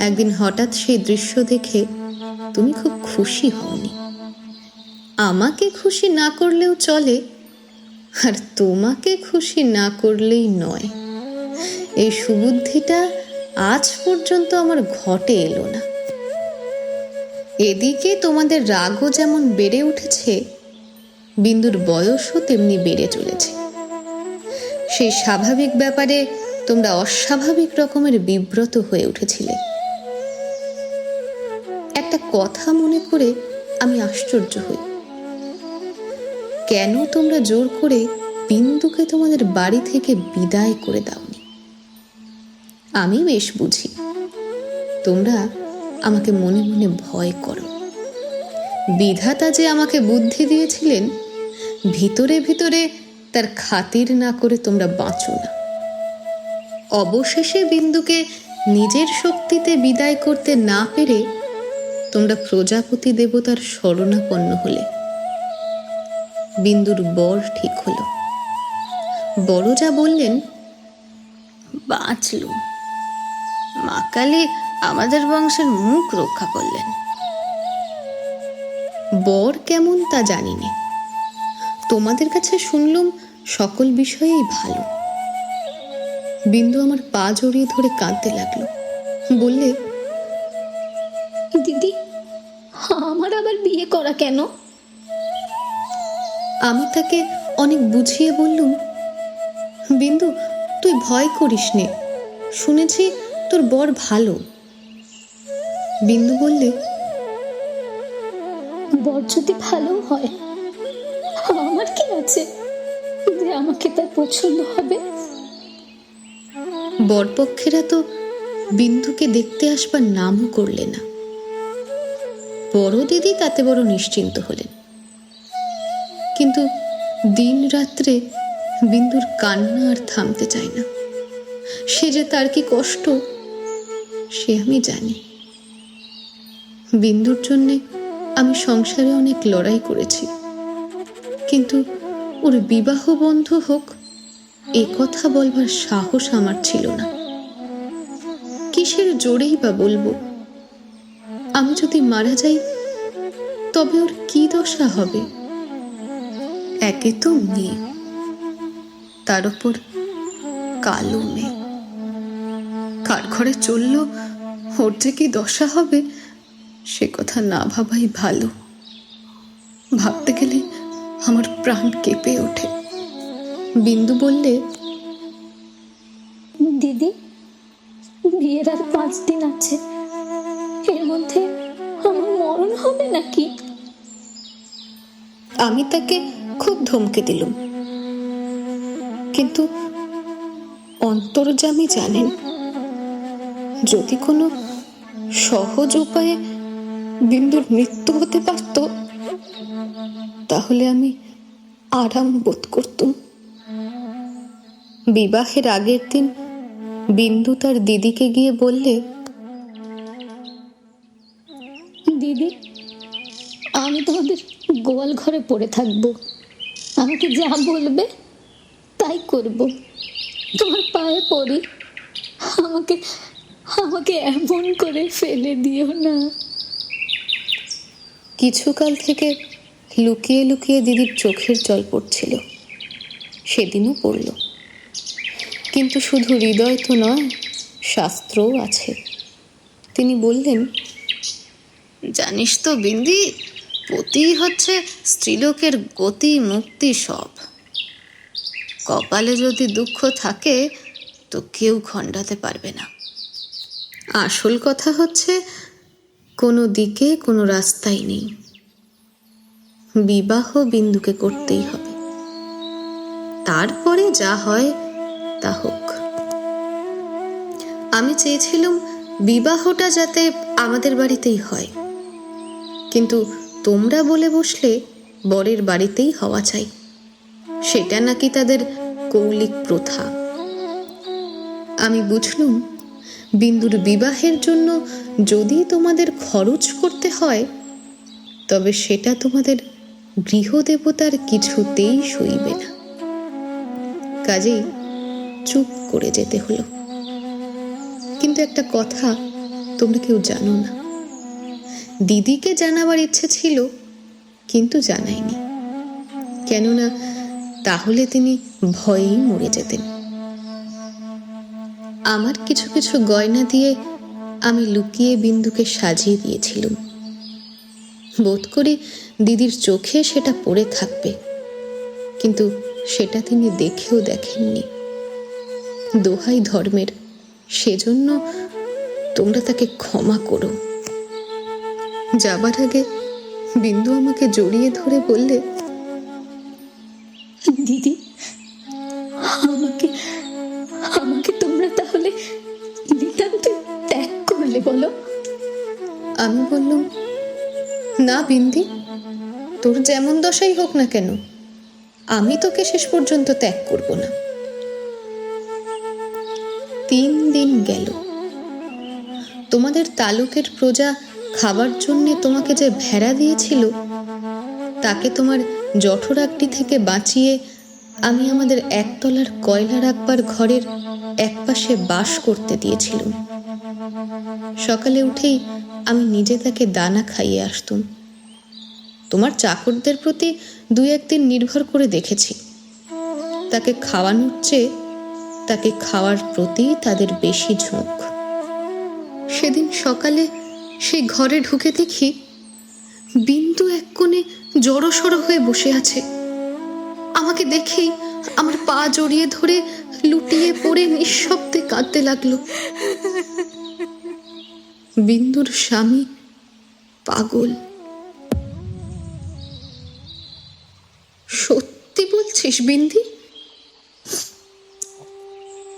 একদিন হঠাৎ সেই দৃশ্য দেখে তুমি খুব খুশি হওনি। আমাকে খুশি না করলেও চলে, আর তোমাকে খুশি না করলেই নয়। এই সুবুদ্ধিটা আজ পর্যন্ত আমার ঘটে এলো না। এদিকে তোমাদের রাগও যেমন বেড়ে উঠেছে, বিন্দুর বয়সও তেমনি বেড়ে চলেছে। সেই স্বাভাবিক ব্যাপারে তোমরা অস্বাভাবিক রকমের বিব্রত হয়ে উঠেছিলে। একটা কথা মনে করে আমি আশ্চর্য হই, কেন তোমরা জোর করে বিন্দুকে তোমাদের বাড়ি থেকে বিদায় করে দাওনি। আমি বেশ বুঝি, তোমরা আমাকে মনে মনে ভয় করো। বিধাতা যে আমাকে বুদ্ধি দিয়েছিলেন, ভিতরে ভিতরে তার খাতির না করে তোমরা বাঁচো না। অবশেষে বিন্দুকে নিজের শক্তিতে বিদায় করতে না পেরে তোমরা প্রজাপতি দেবতার শরণাপন্ন হলে। বিন্দুর বর ঠিক হলো। বড় যা বললেন, বাঁচলুম, মা কালী আমাদের বংশের মুখ রক্ষা করলেন। বর কেমন তা জানি না, তোমাদের কাছে শুনলুম সকল বিষয়েই ভালো। বিন্দু আমার পা জড়িয়ে ধরে কাঁদতে লাগলো, বললে, দিদি, আমার আবার বিয়ে করা কেন? আমি তাকে অনেক বুঝিয়ে বললুম, বিন্দু তুই ভয় করিস নে, শুনেছি তোর বর ভালো। বিন্দু বললে, বর যদি ভালো হয় আমার কি আছে যে আমাকে তার পছন্দ হবে? বরপক্ষেরা তো বিন্দুকে দেখতে আসবার নামও করলে না। বড় দিদি তাতে বড় নিশ্চিন্ত হলেন। কিন্তু দিন রাত্রে বিন্দুর কান্না আর থামতে চায় না। সে যে তার কি কষ্ট সে আমি জানি। বিন্দুর জন্যে আমি সংসারে অনেক লড়াই করেছি, কিন্তু ওর বিবাহ বন্ধ হোক এ কথা বলবার সাহস আমার ছিল না। কিসের জোরেই বা বলবো? আমি যদি মারা যাই তবে ওর কি দশা হবে? একে তো মেয়ে, তার উপর কালো মেয়ে। কার ঘরে চলল ওর যে কি দশা হবে সে কথা না ভাবাই ভালো। ভাবতে গেলে আমার প্রাণ কেঁপে ওঠে। বিন্দু বললে, দিদি, বিয়ের আর 5 দিন আছে, এর মধ্যে আমার মরণ হবে নাকি? আমি তাকে খুব ধমকে দিলুম, কিন্তু অন্তর্যামী জানেন যদি কোনো সহজ উপায়ে বিন্দুর মৃত্যু হতে পারত তাহলে আমি আরাম বোধ করতুম। বিবাহের আগের দিন বিন্দু তার দিদিকে গিয়ে বললে, দিদি, আমি তোমাদের গোয়াল ঘরে পড়ে থাকবো, আমাকে যা বলবে তাই করব। তোমার পায়ে পড়ি, আমাকে আমাকে এমন করে ফেলে দিও না। কিছুকাল থেকে লুকিয়ে লুকিয়ে দিদির চোখের জল পড়ছিল, সেদিনও পড়ল। কিন্তু শুধু হৃদয় তো নয়, শাস্ত্রও আছে। তিনি বললেন, জানিস তো বিন্দি, পতি হচ্ছে স্ত্রীলোকের গতি মুক্তি সব। কপালে যদি দুঃখ থাকে তো কেউ খণ্ডাতে পারবে না। আসল কথা হচ্ছে কোনো দিকে কোনো রাস্তাই নেই। বিবাহ বিন্দুকে করতেই হবে, তারপরে যা হয় তা হোক। আমি চেয়েছিলাম বিবাহটা যাতে আমাদের বাড়িতেই হয়, কিন্তু তোমরা বলে বসলে বরের বাড়িতেই হওয়া চাই। সেটা নাকি তাদের কৌলিক প্রথা। আমি বুঝলুম বিন্দুর বিবাহের জন্য যদি তোমাদের খরচ করতে হয় তবে সেটা তোমাদের গৃহদেবতার কিছুতেই সইবে না। কাজেই চুপ করে যেতে হলো। কিন্তু একটা কথা তোমরা কেউ জানো না। দিদিকে জানাবার ইচ্ছে ছিল, কিন্তু জানাইনি, কেননা তাহলে তিনি ভয়েই মরে যেতেন। আমার কিছু কিছু গয়না দিয়ে আমি লুকিয়ে বিন্দুকে সাজিয়ে দিয়েছিলাম। বোধ করি দিদির চোখে সেটা পড়ে থাকবে, কিন্তু সেটা তিনি দেখেও দেখেননি। দোহাই ধর্মের, সেজন্য তোমরা তাকে ক্ষমা করো। যাবার আগে বিন্দু আমাকে জড়িয়ে ধরে বললে, দিদি, আমাকে আমাকে তোমরা তাহলে নিতান্ত ত্যাগ করলে বলো? আমি বললুম, না বিন্দি, তোর যেমন দশাই হোক না কেন আমি তোকে শেষ পর্যন্ত ত্যাগ করব না। 3 দিন গেল। তোমাদের তালুকের প্রজা খাবার জন্য তোমাকে যে ভেড়া দিয়েছিল তাকে তোমার জঠরাকটি থেকে বাঁচিয়ে আমি আমাদের একতলার কয়লা রাখবার ঘরের একপাশে বাস করতে দিয়েছিলাম। সকালে উঠেই আমি নিজে তাকে দানা খাইয়ে আসতুম। তোমার চাকরদের প্রতি 2-1 দিন নির্ভর করে দেখেছি, তাকে খাওয়ানোর চেয়ে তাকে খাওয়ার প্রতি তাদের বেশি ঝোঁক। সেদিন সকালে সেই ঘরে ঢুকে দেখি বিন্দু এক কোণে জড়সড় হয়ে বসে আছে। আমাকে দেখেই আমার পা জড়িয়ে ধরে লুটিয়ে পড়ে নিঃশব্দে কাঁদতে লাগলো। বিন্দুর স্বামী পাগল। সত্যি বলছিস বিন্দি?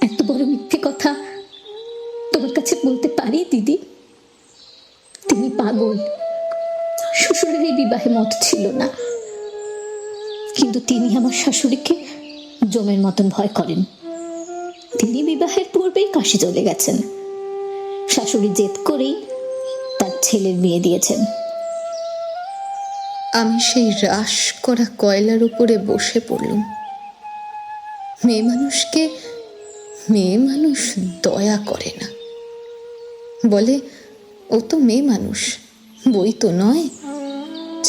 এত বড় মিথ্যে কথা তোমার কাছে বলতে পারি দিদি? তিনি পাগল। শ্বশুরের এই বিবাহে মত ছিল না, কিন্তু তিনি আমার শাশুড়িকে জমের মতন ভয় করেন। তিনি বিবাহের পূর্বেই কাশি চলে গেছেন। শাশুড়ি জেদ করেই তার ছেলের বিয়ে দিয়েছেন। আমি সেই রাশ করা কয়লার উপরে বসে পড়লুম। মেয়ে মানুষ দয়া করে না, বলে ও তো মেয়ে মানুষ, বই তো নয়।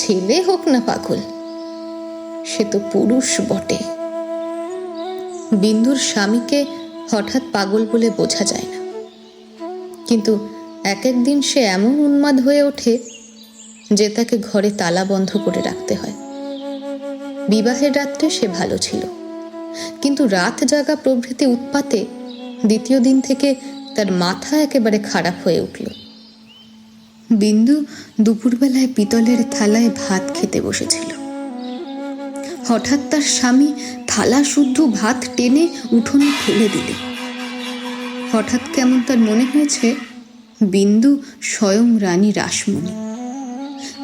ছেলে হোক না পাগল, সে তো পুরুষ বটে। বিন্দুর স্বামীকে হঠাৎ পাগল বলে বোঝা যায় না, কিন্তু এক একদিন সে এমন উন্মাদ হয়ে ওঠে যে তাকে ঘরে তালা বন্ধ করে রাখতে হয়। বিবাহের রাত্রে সে ভালো ছিল, কিন্তু রাত জাগা প্রভৃতি উৎপাতে দ্বিতীয় দিন থেকে তার মাথা একেবারে খারাপ হয়ে উঠল। বিন্দু দুপুরবেলায় পিতলের থালায় ভাত খেতে বসেছিল। হঠাৎ তার স্বামী থালা শুদ্ধ ভাত টেনে উঠোনে ফেলে দিলে। হঠাৎ কেমন তার মনে হয়েছে বিন্দু স্বয়ং রানী রাসমণি।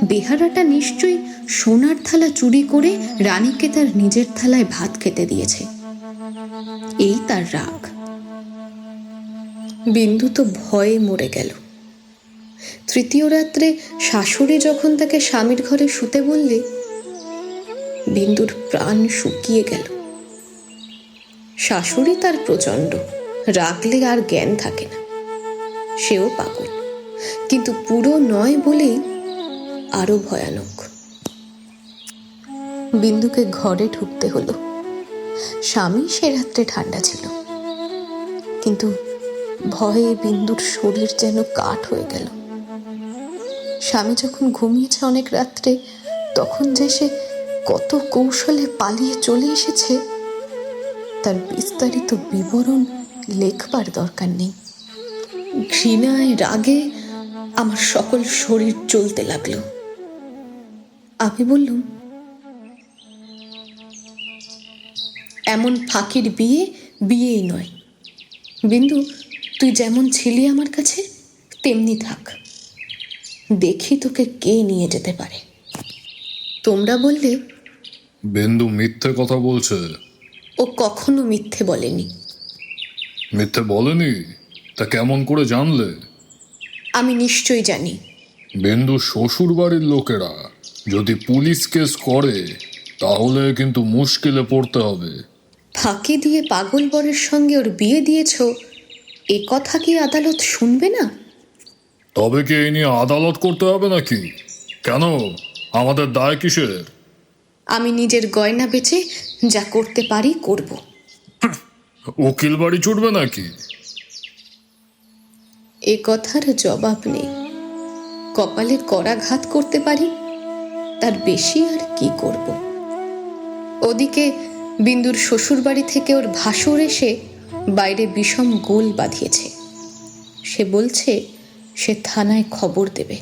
বেহারাটা নিশ্চয়ই সোনার থালা চুরি করে রানীকে তার নিজের থালায় ভাত খেতে দিয়েছে, এই তার রাগ। বিন্দু তো ভয়ে মরে গেল। তৃতীয় রাত্রে শাশুড়ি যখন তাকে স্বামীর ঘরে শুতে বললে, বিন্দুর প্রাণ শুকিয়ে গেল। শাশুড়ি তার প্রচণ্ড, রাগলে আর জ্ঞান থাকে না, সেও পাগল, কিন্তু পুরো নয় বলেই আরো ভয়ানক। বিন্দুকে ঘরে ঢুকতে হলো। স্বামী সে রাত্রে ঠান্ডা ছিল, কিন্তু ভয়ে বিন্দুর শরীর যেন কাঠ হয়ে গেল। স্বামী যখন ঘুমিয়েছে অনেক রাত্রে, তখন যে সে কত কৌশলে পালিয়ে চলে এসেছে তার বিস্তারিত বিবরণ লেখবার দরকার নেই। ঘৃণায় রাগে আমার সকল শরীর চলতে লাগলো। আমি বললুম, এমন ফাঁকির বিয়েই নয়। বিন্দু, তুই যেমন ছিলি আমার কাছে তেমনি থাক, দেখি তোকে কে নিয়ে যেতে পারে। তোমরা বললে বিন্দু মিথ্যে কথা বলছে। ও কখনো মিথ্যে বলেনি। মিথ্যে বলেনি? তা কেমন করে জানলে? আমি নিশ্চয়ই জানি। বিন্দু শ্বশুর বাড়ির লোকেরা যদি পুলিশ কেস করে তাহলে কিন্তু মুশকিলে পড়তে হবে। ফাঁকি দিয়ে পাগল বরের সঙ্গে ওর বিয়ে দিয়েছ, এ কথা কি আদালত শুনবে না? তবে কি এই নিয়ে আদালত করতে হবে নাকি? কেন, আমাদের দায় কিসের? আমি নিজের গয়না বেচে যা করতে পারি করব। উকিল বাড়ি ছুটবে নাকি? এ কথার জবাব নেই। কপালে করাঘাত করতে পারি, তার বেশি আর কি করব। ওদিকে বিন্দুর শ্বশুর বাড়ি থেকে ওর ভাসুর এসে বাইরে বিষম গোল বাঁধিয়েছে। সে বলছে সে থানায় খবর দেবে।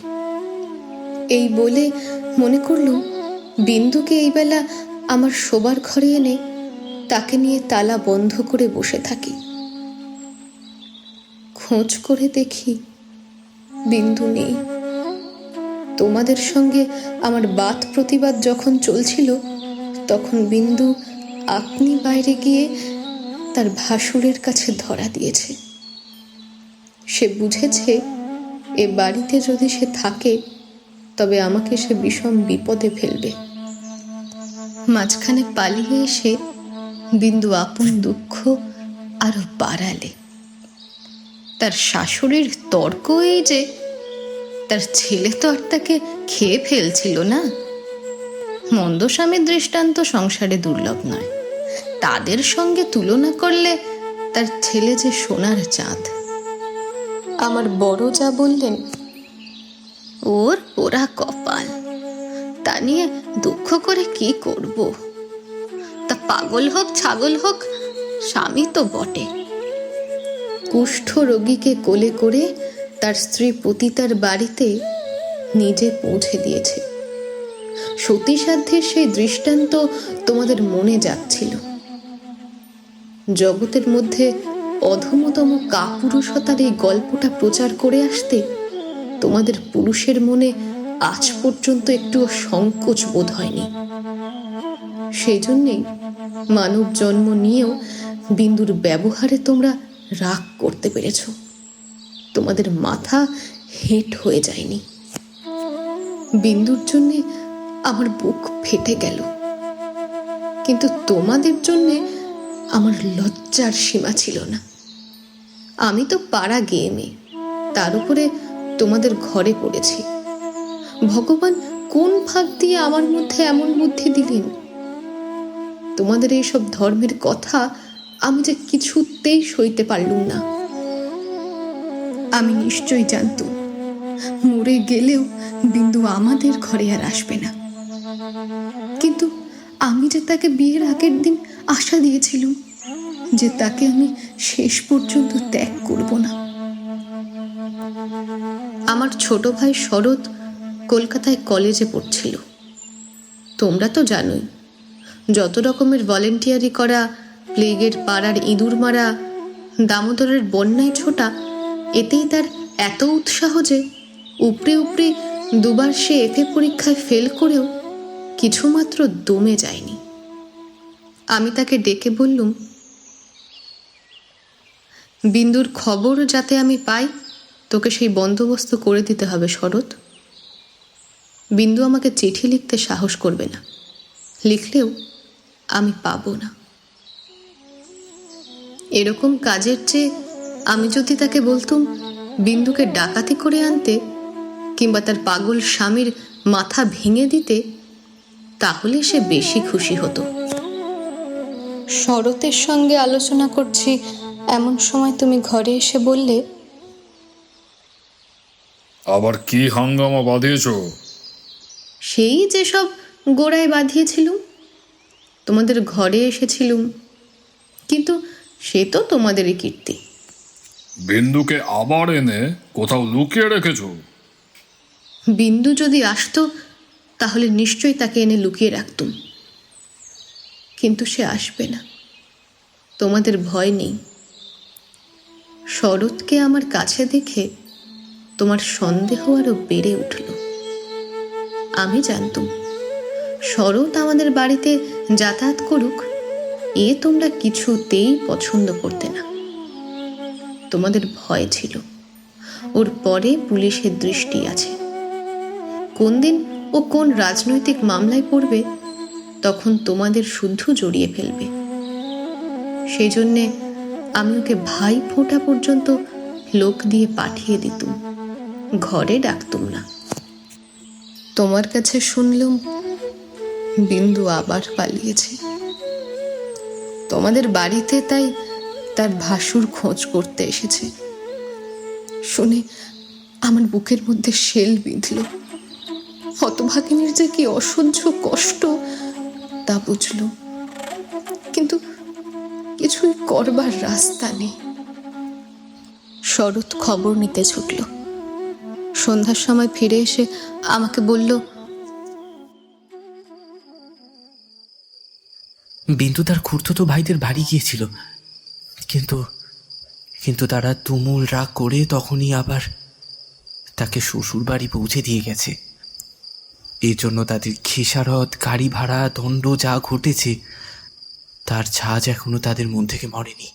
এই বলে মনে করলুম বিন্দুকে এই বেলা আমার শোবার ঘরে এনে তাকে নিয়ে তালা বন্ধ করে বসে থাকি। খোঁজ করে দেখি বিন্দু নেই। তোমাদের সঙ্গে আমার বাদ প্রতিবাদ যখন চলছিল, তখন বিন্দু আপনি বাইরে গিয়ে তার ভাসুরের কাছে ধরা দিয়েছে। সে বুঝেছে এ বাড়িতে যদি সে থাকে তবে আমাকে সে বিষম বিপদে ফেলবে। মাঝখানে পালিয়ে এসে বিন্দু আপন দুঃখ আরো বাড়ালে। তার শাশুড়ির তর্ক এই যে তার ছেলে তো আর তাকে খেয়ে ফেলছিল না। মন্দ স্বামীর দৃষ্টান্ত সংসারে দুর্লভ নয়, তাদের সঙ্গে তুলনা করলে তার ছেলে যে সোনার চাঁদ। আমার বড় যা বললেন, ওর পোড়া কপাল, তা নিয়ে দুঃখ করে কি করব? তা পাগল হোক ছাগল হোক, স্বামী তো বটে। কুষ্ঠ রোগীকে কোলে করে তার স্ত্রী পতিতার বাড়িতে নিজে পৌঁছে দিয়েছে। সতীসাধ্যের সেই দৃষ্টান্ত তোমাদের মনে যাচ্ছিল। জগতের মধ্যে অধমতম কাপুরুষতার এই গল্পটা প্রচার করে আসতে তোমাদের পুরুষের মনে আজ পর্যন্ত একটুও সংকোচ বোধ হয়নি। সেই জন্যেই মানব জন্ম নিয়েও বিন্দুর ব্যবহারে তোমরা রাগ করতে পেরেছ। তোমাদের মাথা হেঁট হয়ে যায়নি। বিন্দুর জন্যে আমার বুক ফেটে গেল, কিন্তু তোমাদের জন্যে আমার লজ্জার সীমা ছিল না। আমি তো পাড়া গেয়ে মেয়ে, তার উপরে তোমাদের ঘরে পড়েছি। ভগবান কোন ফাঁক দিয়ে আমার মধ্যে এমন বুদ্ধি দিলেন? তোমাদের এইসব ধর্মের কথা আমি যে কিছুতেই সইতে পারলুম না। আমি নিশ্চয়ই জানতুম মরে গেলেও বিন্দু আমাদের ঘরে আর আসবে না, কিন্তু আমি যে তাকে বিয়ের আগের দিন আশা দিয়েছিলাম যে তাকে আমি শেষ পর্যন্ত ত্যাগ করব না। আমার ছোট ভাই শরৎ কলকাতায় কলেজে পড়ছিল। তোমরা তো জানোই, যত রকমের ভলেন্টিয়ারি করা, প্লেগের পাড়ার ইঁদুর মারা, দামোদরের বন্যায় ছোটা, এতেই তার এত উৎসাহ যে উপরে উপরে দুবার সে এফএ পরীক্ষায় ফেল করেও কিছুমাত্র দমে যায়নি। আমি তাকে ডেকে বললুম, বিন্দুর খবর যাতে আমি পাই, তোকে সেই বন্দোবস্ত করে দিতে হবে শরৎ। বিন্দু আমাকে চিঠি লিখতে সাহস করবে না, লিখলেও আমি পাবো না। এরকম কাজের চেয়ে আমি যদি তাকে বলতুম বিন্দুকে ডাকাতি করে আনতে কিংবা তার পাগল স্বামীর মাথা ভেঙে দিতে, তাহলে সে বেশি খুশি হতো। শরতের সঙ্গে আলোচনা করছি এমন সময় তুমি ঘরে এসে বললে, আবার কি হাঙ্গামা বাঁধিয়েছ? সেই যেসব গোড়ায় বাঁধিয়েছিলুম, তোমাদের ঘরে এসেছিলুম, কিন্তু সে তো তোমাদেরই কীর্তি। বিন্দুকে আবার এনে কোথাও লুকিয়ে রেখেছ? বিন্দু যদি আসতো তাহলে নিশ্চয়ই তাকে এনে লুকিয়ে রাখতুম, কিন্তু সে আসবে না। তোমাদের ভয় নেই। শরৎকে আমার কাছে দেখে তোমার সন্দেহ আরো বেড়ে উঠল। আমি জানতুম শরৎ আমাদের বাড়িতে যাতায়াত করুক, এ তোমরা কিছুতেই পছন্দ করতে না। তোমাদের ভয় ছিল ওর পরে পুলিশের দৃষ্টি আছে। কোন দিন ও কোন রাজনৈতিক মামলায় পড়বে তখন তোমাদের শুদ্ধ জড়িয়ে ফেলবে। সেই জন্যে আমি ওকে ভাই ফোঁটা পর্যন্ত লোক দিয়ে পাঠিয়ে দিতুম, ঘরে ডাকতুম না। তোমার কাছে শুনলুম বিন্দু আবার পালিয়েছে। তোমাদের বাড়িতে তাই তার ভাসুর খোঁজ করতে এসেছে। শুনে আমার বুকের মধ্যে শেল বিঁধল। হতভাগিনীর যে কি অসহ্য কষ্ট তা বুঝল, কিন্তু কিছুই করবার রাস্তা নেই। শরৎ খবর নিতে ছুটল। সন্ধ্যার সময় ফিরে এসে আমাকে বলল, বিন্দু তার খুড়তুতো ভাইদের বাড়ি গিয়েছিল, কিন্তু কিন্তু তারা তুমুল রাগ করে তখনই আবার তাকে শ্বশুর বাড়ি পৌঁছে দিয়ে গেছে। এর জন্য তাদের খেসারত, গাড়ি ভাড়া, দণ্ড যা ঘটেছে তার ঝাঁজ এখনো তাদের মন থেকে মরেনি।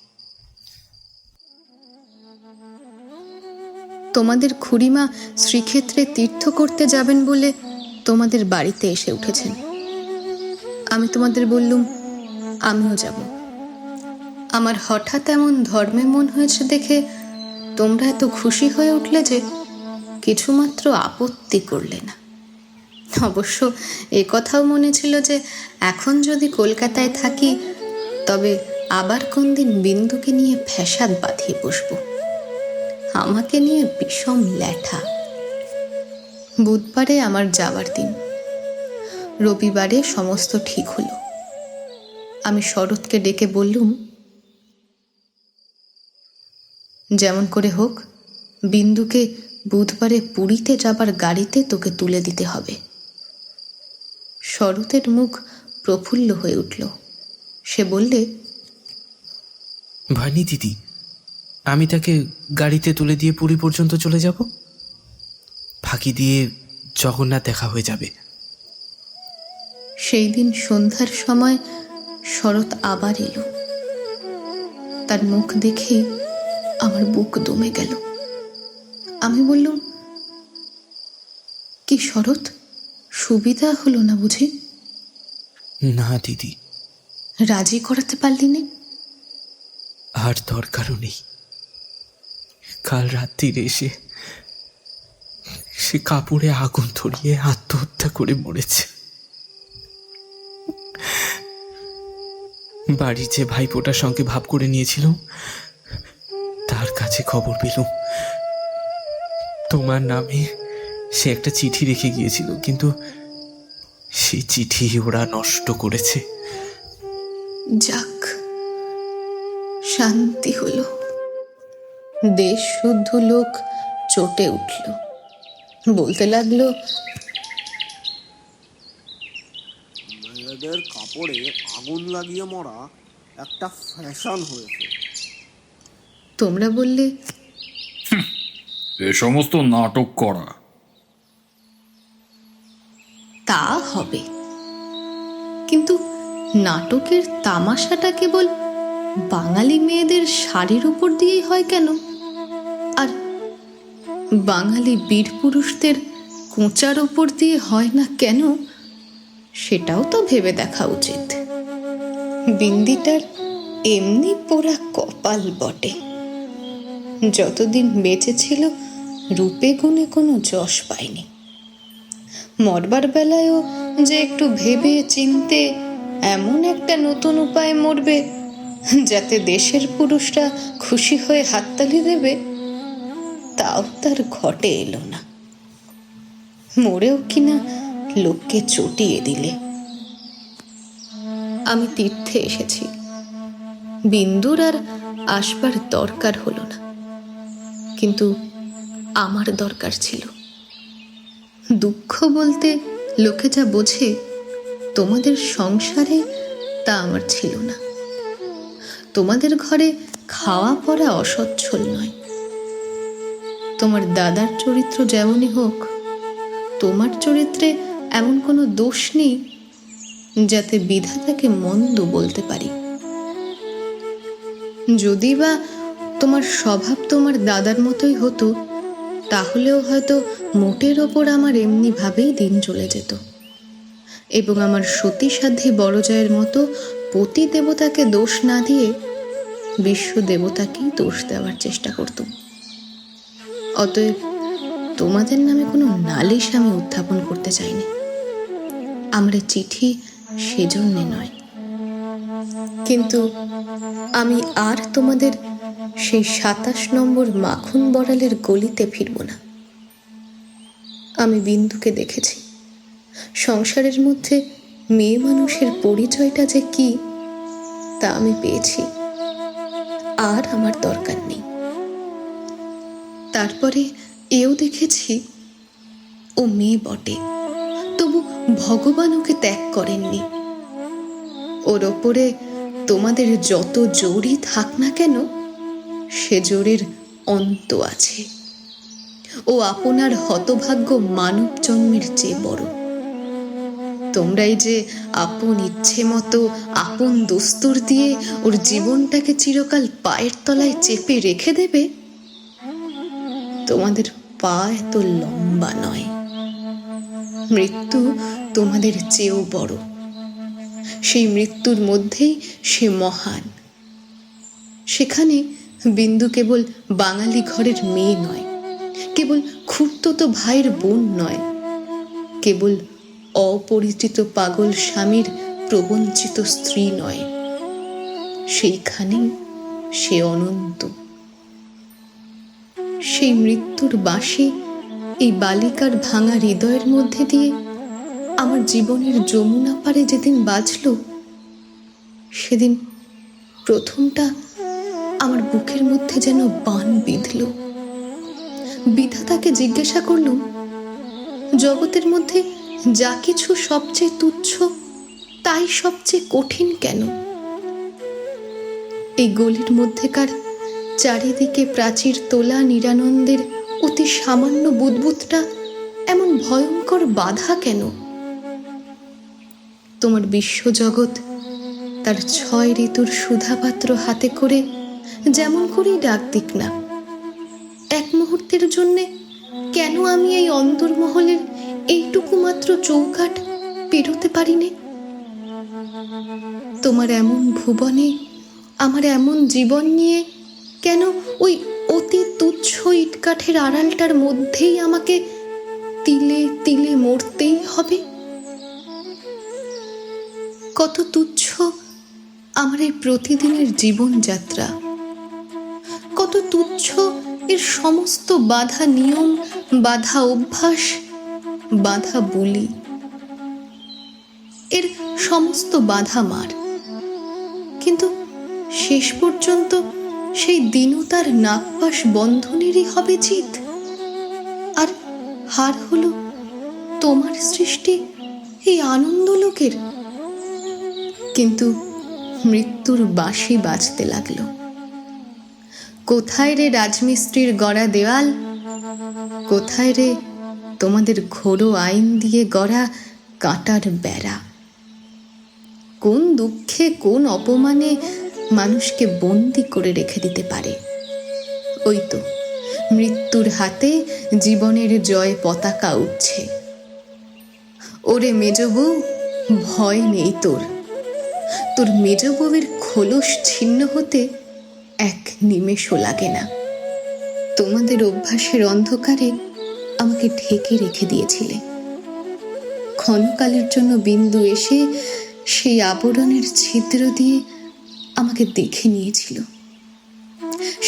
তোমাদের খুড়িমা শ্রীক্ষেত্রে তীর্থ করতে যাবেন বলে তোমাদের বাড়িতে এসে উঠেছেন। আমি তোমাদের বললুম আমিও যাব। আমার হঠাৎ এমন ধর্মে মন হয়েছে দেখে তোমরা এত খুশি হয়ে উঠলে যে কিছুমাত্র আপত্তি করলে না। অবশ্য এ কথাও মনে ছিল যে এখন যদি কলকাতায় থাকি তবে আবার কোন দিন বিন্দুকে নিয়ে ফ্যাসাদ বাঁধিয়ে বসবো। আমাকে নিয়ে বিষম ল্যাঠা। বুধবারে আমার যাওয়ার দিন। রবিবারে সমস্ত ঠিক হলো। আমি শরৎকে ডেকে বললুম, যেমন করে হোক বিন্দুকে বুধবারে পুরীতে যাবার গাড়িতে তোকে তুলে দিতে হবে। শরতের মুখ প্রফুল্ল হয়ে উঠল। সে বললে, ভয় নেই দিদি, আমি তাকে গাড়িতে তুলে দিয়ে পুরী পর্যন্ত চলে যাব। ফাঁকি দিয়ে জগন্নাথ দেখা হয়ে যাবে। সেই দিন সন্ধ্যার সময় শরৎ আবার এলো। তার মুখ দেখে আমার বুক দমে গেল। আমি বললুম, কি শরৎ, সুবিধা হলো না বুঝি? না দিদি, রাজি করাতে পারলি না? আর দরকারও নেই। কাল রাত্রিরে এসে সে কাপড়ে আগুন ধরিয়ে আত্মহত্যা করে মরেছে। বাড়ির যে ভাইপোটার সঙ্গে ভাব করে নিয়েছিল, তার কাছে খবর পেলুম তোমার নামে সে একটা চিঠি রেখে গিয়েছিল, কিন্তু সেই চিঠি ওরা নষ্ট করেছে। যাক, শান্তি হলো। দেশ শুদ্ধ লোক চটে উঠল, বলতে লাগলো, মেয়েদের কাপড়ে আগুন লাগিয়ে মরা একটা ফ্যাশন হয়েছে। তোমরা বললে এ সমস্ত নাটক করা। তা হবে, কিন্তু নাটকের তামাশাটা কেবল বাঙালি মেয়েদের শাড়ির উপর দিয়েই হয় কেন? আর বাঙালি বীর পুরুষদের কোঁচার উপর দিয়ে হয় না কেন? সেটাও তো ভেবে দেখা উচিত। বিন্দিটার এমনি পোড়া কপাল বটে, যতদিন বেঁচে ছিল রূপে গুণে কোনো যশ পায়নি। মরবার বেলায়ও যে একটু ভেবে চিনতে এমন একটা নতুন উপায়ে মরবে যাতে দেশের পুরুষরা খুশি হয়ে হাততালি দেবে, তাও তার ঘটে এলো না। মরেও কিনা লোককে চটিয়ে দিলে। আমি তীর্থে এসেছি, বিন্দুর আর আসবার দরকার হলো না, কিন্তু আমার দরকার ছিল। দুঃখ বলতে লোকে যা বোঝে তোমাদের সংসারে, তা আমার ছিল না। তোমাদের ঘরে খাওয়া পড়া অসচ্ছল নয়। তোমার দাদার চরিত্র যেমনই হোক, তোমার চরিত্রে এমন কোনো দোষ নেই যাতে বিধাতাকে মন্দ বলতে পারি। যদি বা তোমার স্বভাব তোমার দাদার মতোই হতো, তাহলেও হয়তো মোটের ওপর আমার এমনি ভাবেই দিন চলে যেত, এবং আমার সতীসাধ্যী বড়জয়ের মতো পতি দেবতাকে দোষ না দিয়ে বিশ্ব দেবতাকেই দোষ দেওয়ার চেষ্টা করতুম। অতএব তোমাদের নামে কোনো নালিশ আমি উত্থাপন করতে চাইনি। আমার চিঠি সেজন্যে নয়, কিন্তু আমি আর তোমাদের সেই 27 নম্বর মাখন বড়ালের গলিতে ফিরব না। আমি বিন্দুকে দেখেছি। সংসারের মধ্যে মেয়ে মানুষের পরিচয়টা যে কি, তা আমি পেয়েছি। আর আমার দরকার নেই। তারপরে এও দেখেছি, ও মেয়ে বটে, তবু ভগবান ওকে ত্যাগ করেননি। ওর ওপরে তোমাদের যত জোরই থাক না কেন, সে জোরের অন্ত আছে। ও আপনার হতভাগ্য মানব জন্মের চেয়ে বড়। তোমরাই যে আপন ইচ্ছে মতো আপন দস্তুর দিয়ে ওর জীবনটাকে চিরকাল পায়ের তলায় চেপে রেখে দেবে, তোমাদের পা এত লম্বা নয়। মৃত্যু তোমাদের চেয়েও বড়। সেই মৃত্যুর মধ্যেই সে মহান। সেখানে বিন্দু কেবল বাঙালি ঘরের মেয়ে নয়, কেবল খুড়তুতো ভাইয়ের বোন নয়, কেবল অপরিচিত পাগল স্বামীর প্রবঞ্চিত স্ত্রী নয়, সেইখানেই সে অনন্ত। সেই মৃত্যুর বাঁশি এই বালিকার ভাঙা হৃদয়ের মধ্যে দিয়ে আমার জীবনের যমুনা পারে যেদিন বাজল, সেদিন প্রথমটা আমার বুকের মধ্যে যেন বান বিঁধল। বিধাতাকে জিজ্ঞাসা করলুম, জগতের মধ্যে যা কিছু সবচেয়ে তুচ্ছ, তাই সবচেয়ে কঠিন কেন? এই গলির মধ্যেকার চারিদিকে প্রাচীর তোলা নিরানন্দের অতি সামান্য বুদবুদটা এমন ভয়ঙ্কর বাধা কেন? তোমার বিশ্বজগৎ তার 6 ঋতুর সুধাপাত্র হাতে করে যেমন করেই ডাক দিক না, এক মুহূর্তের জন্যে কেন আমি এই অন্দরমহলের এইটুকু মাত্র চৌকাঠ পেরোতে পারি নে? তোমার এমন ভুবনে আমার এমন জীবন নিয়ে কেন ওই অতি তুচ্ছ ইটকাঠের আড়ালটার মধ্যেই আমাকে তিলে তিলে মরতেই হবে? কত তুচ্ছ আমার এই প্রতিদিনের জীবনযাত্রা, কত তুচ্ছ এর সমস্ত বাধা নিয়ম, বাধা অভ্যাস, বাধা বুলি, এর সমস্ত বাধা মার। কিন্তু শেষ পর্যন্ত সেই দীনতার নাগপাশ বন্ধনেরই হবে জিত, আর হার হলো তোমার সৃষ্টি এই আনন্দলোকের। কিন্তু মৃত্যুর বাঁশি বাজতে লাগলো। কোথায় রে রাজমিস্ত্রির গড়া দেওয়াল, কোথায় রে তোমাদের ঘোরো আইন দিয়ে গড়া কাঁটার বেড়া? কোন দুঃখে, কোন অপমানে মানুষকে বন্দি করে রেখে দিতে পারে? ওই তো মৃত্যুর হাতে জীবনের জয় পতাকা উঠছে। ওরে মেজ বউ, ভয় নেই তোর। তোর মেজ বউয়ের খোলস ছিন্ন হতে এক নিমেষও লাগে না। তোমাদের অভ্যাসের অন্ধকারে আমাকে ঢেকে রেখে দিয়েছিলে। ক্ষণকালের জন্য বিন্দু এসে সেই আবরণের ছিদ্র দিয়ে আমাকে দেখে নিয়েছিল।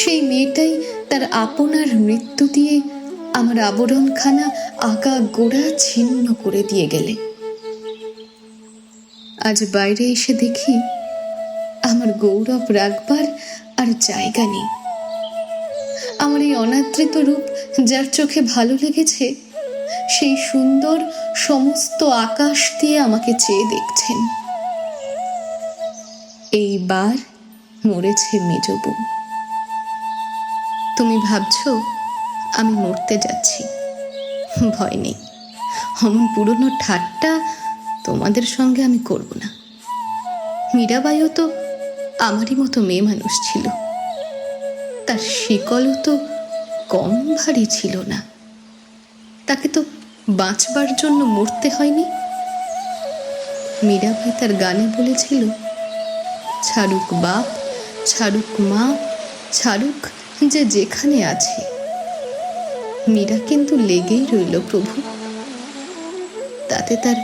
সেই মেয়েটাই তার আপনার মৃত্যু দিয়ে আমার আবরণখানা আগা গোড়া ছিন্ন করে দিয়ে গেলে। আজ বাইরে এসে দেখি আমার গৌরব রাখবার আর জায়গা নেই। আমার এই অনাদৃত রূপ যার চোখে ভালো লেগেছে, সেই সুন্দর সমস্ত আকাশ দিয়ে আমাকে চেয়ে দেখছেন। এইবার মরেছে মেজ বউ। তুমি ভাবছো আমি মরতে যাচ্ছি? ভয় নেই, অমন পুরনো ঠাট্টা তোমাদের সঙ্গে আমি করব না। মীরাবাইও তো আমারই মতো মেয়ে মানুষ ছিল, তার শিকলও তো কম ভারী ছিল না। তাকে তো বাঁচবার জন্য মরতে হয়নি। মীরাবাই তার গানে বলেছিল, ছাড়ুক বাপ, ছাড়ুক মা, ছাড়ুক যে যেখানে আছে। মীরা কিন্তু লেগেই রইল প্রভু, তাতে তার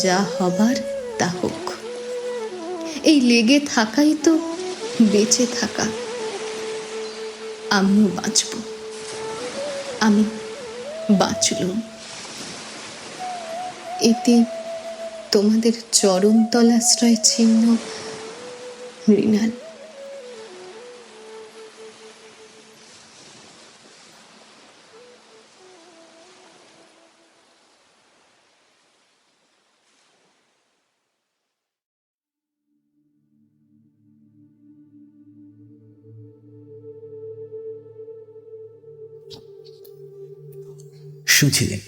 যা হবার তা হোক। এই লেগে থাকাই তো বেঁচে থাকা। আমিও বাঁচব, আমি বাঁচলুম। এতে তোমাদের চরণতলাশ্রয় চিহ্ন মৃণাল। শুনছিলেন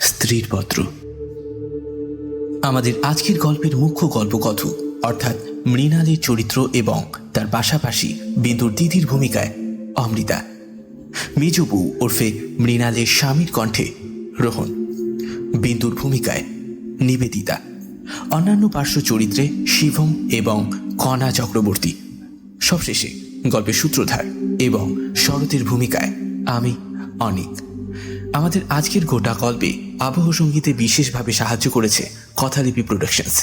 স্ত্রীর পত্র। আমাদের আজকের গল্পের মুখ্য গল্পকথক অর্থাৎ মৃণালের চরিত্র এবং তার পাশাপাশি বিন্দুর দিদির ভূমিকায় অমৃতা, মেজবু ওরফে মৃণালের স্বামীর কণ্ঠে রোহন, বিন্দুর ভূমিকায় নিবেদিতা, অন্যান্য পার্শ্ব চরিত্রে শিবম এবং কণা চক্রবর্তী, সবশেষে গল্পের সূত্রধার এবং শরতের ভূমিকায় আমি অনিক। আমাদের আজকের গোটা গল্পে আবহ সঙ্গীতে বিশেষভাবে সাহায্য করেছে কথালিপি প্রোডাকশনস।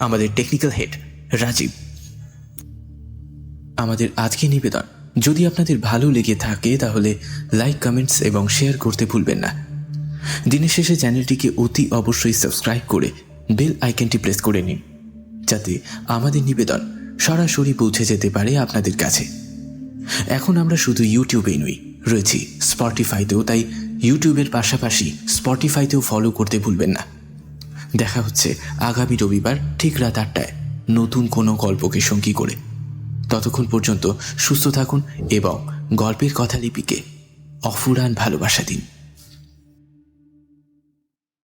আমাদের টেকনিক্যাল হেড রাজীব। আমাদের আজকের নিবেদন যদি আপনাদের ভালো লেগে থাকে তাহলে লাইক, কমেন্টস এবং শেয়ার করতে ভুলবেন না। দিনের শেষে চ্যানেলটিকে অতি অবশ্যই সাবস্ক্রাইব করে বেল আইকনটি প্রেস করে নিন, যাতে আমাদের নিবেদন সরাসরি পৌঁছে যেতে পারে আপনাদের কাছে। এখন আমরা শুধু ইউটিউবেই নই, রয়েছি স্পটিফাইতেও, তাই ইউটিউবের পাশাপাশি স্পটিফাইতেও ফলো করতে ভুলবেন না। দেখা হচ্ছে আগামী রবিবার ঠিক রাত 8টায় নতুন কোনো গল্পকে সঙ্গী করে। ততক্ষণ পর্যন্ত সুস্থ থাকুন এবং গল্পের কথালিপিকে অফুরান ভালোবাসা দিন।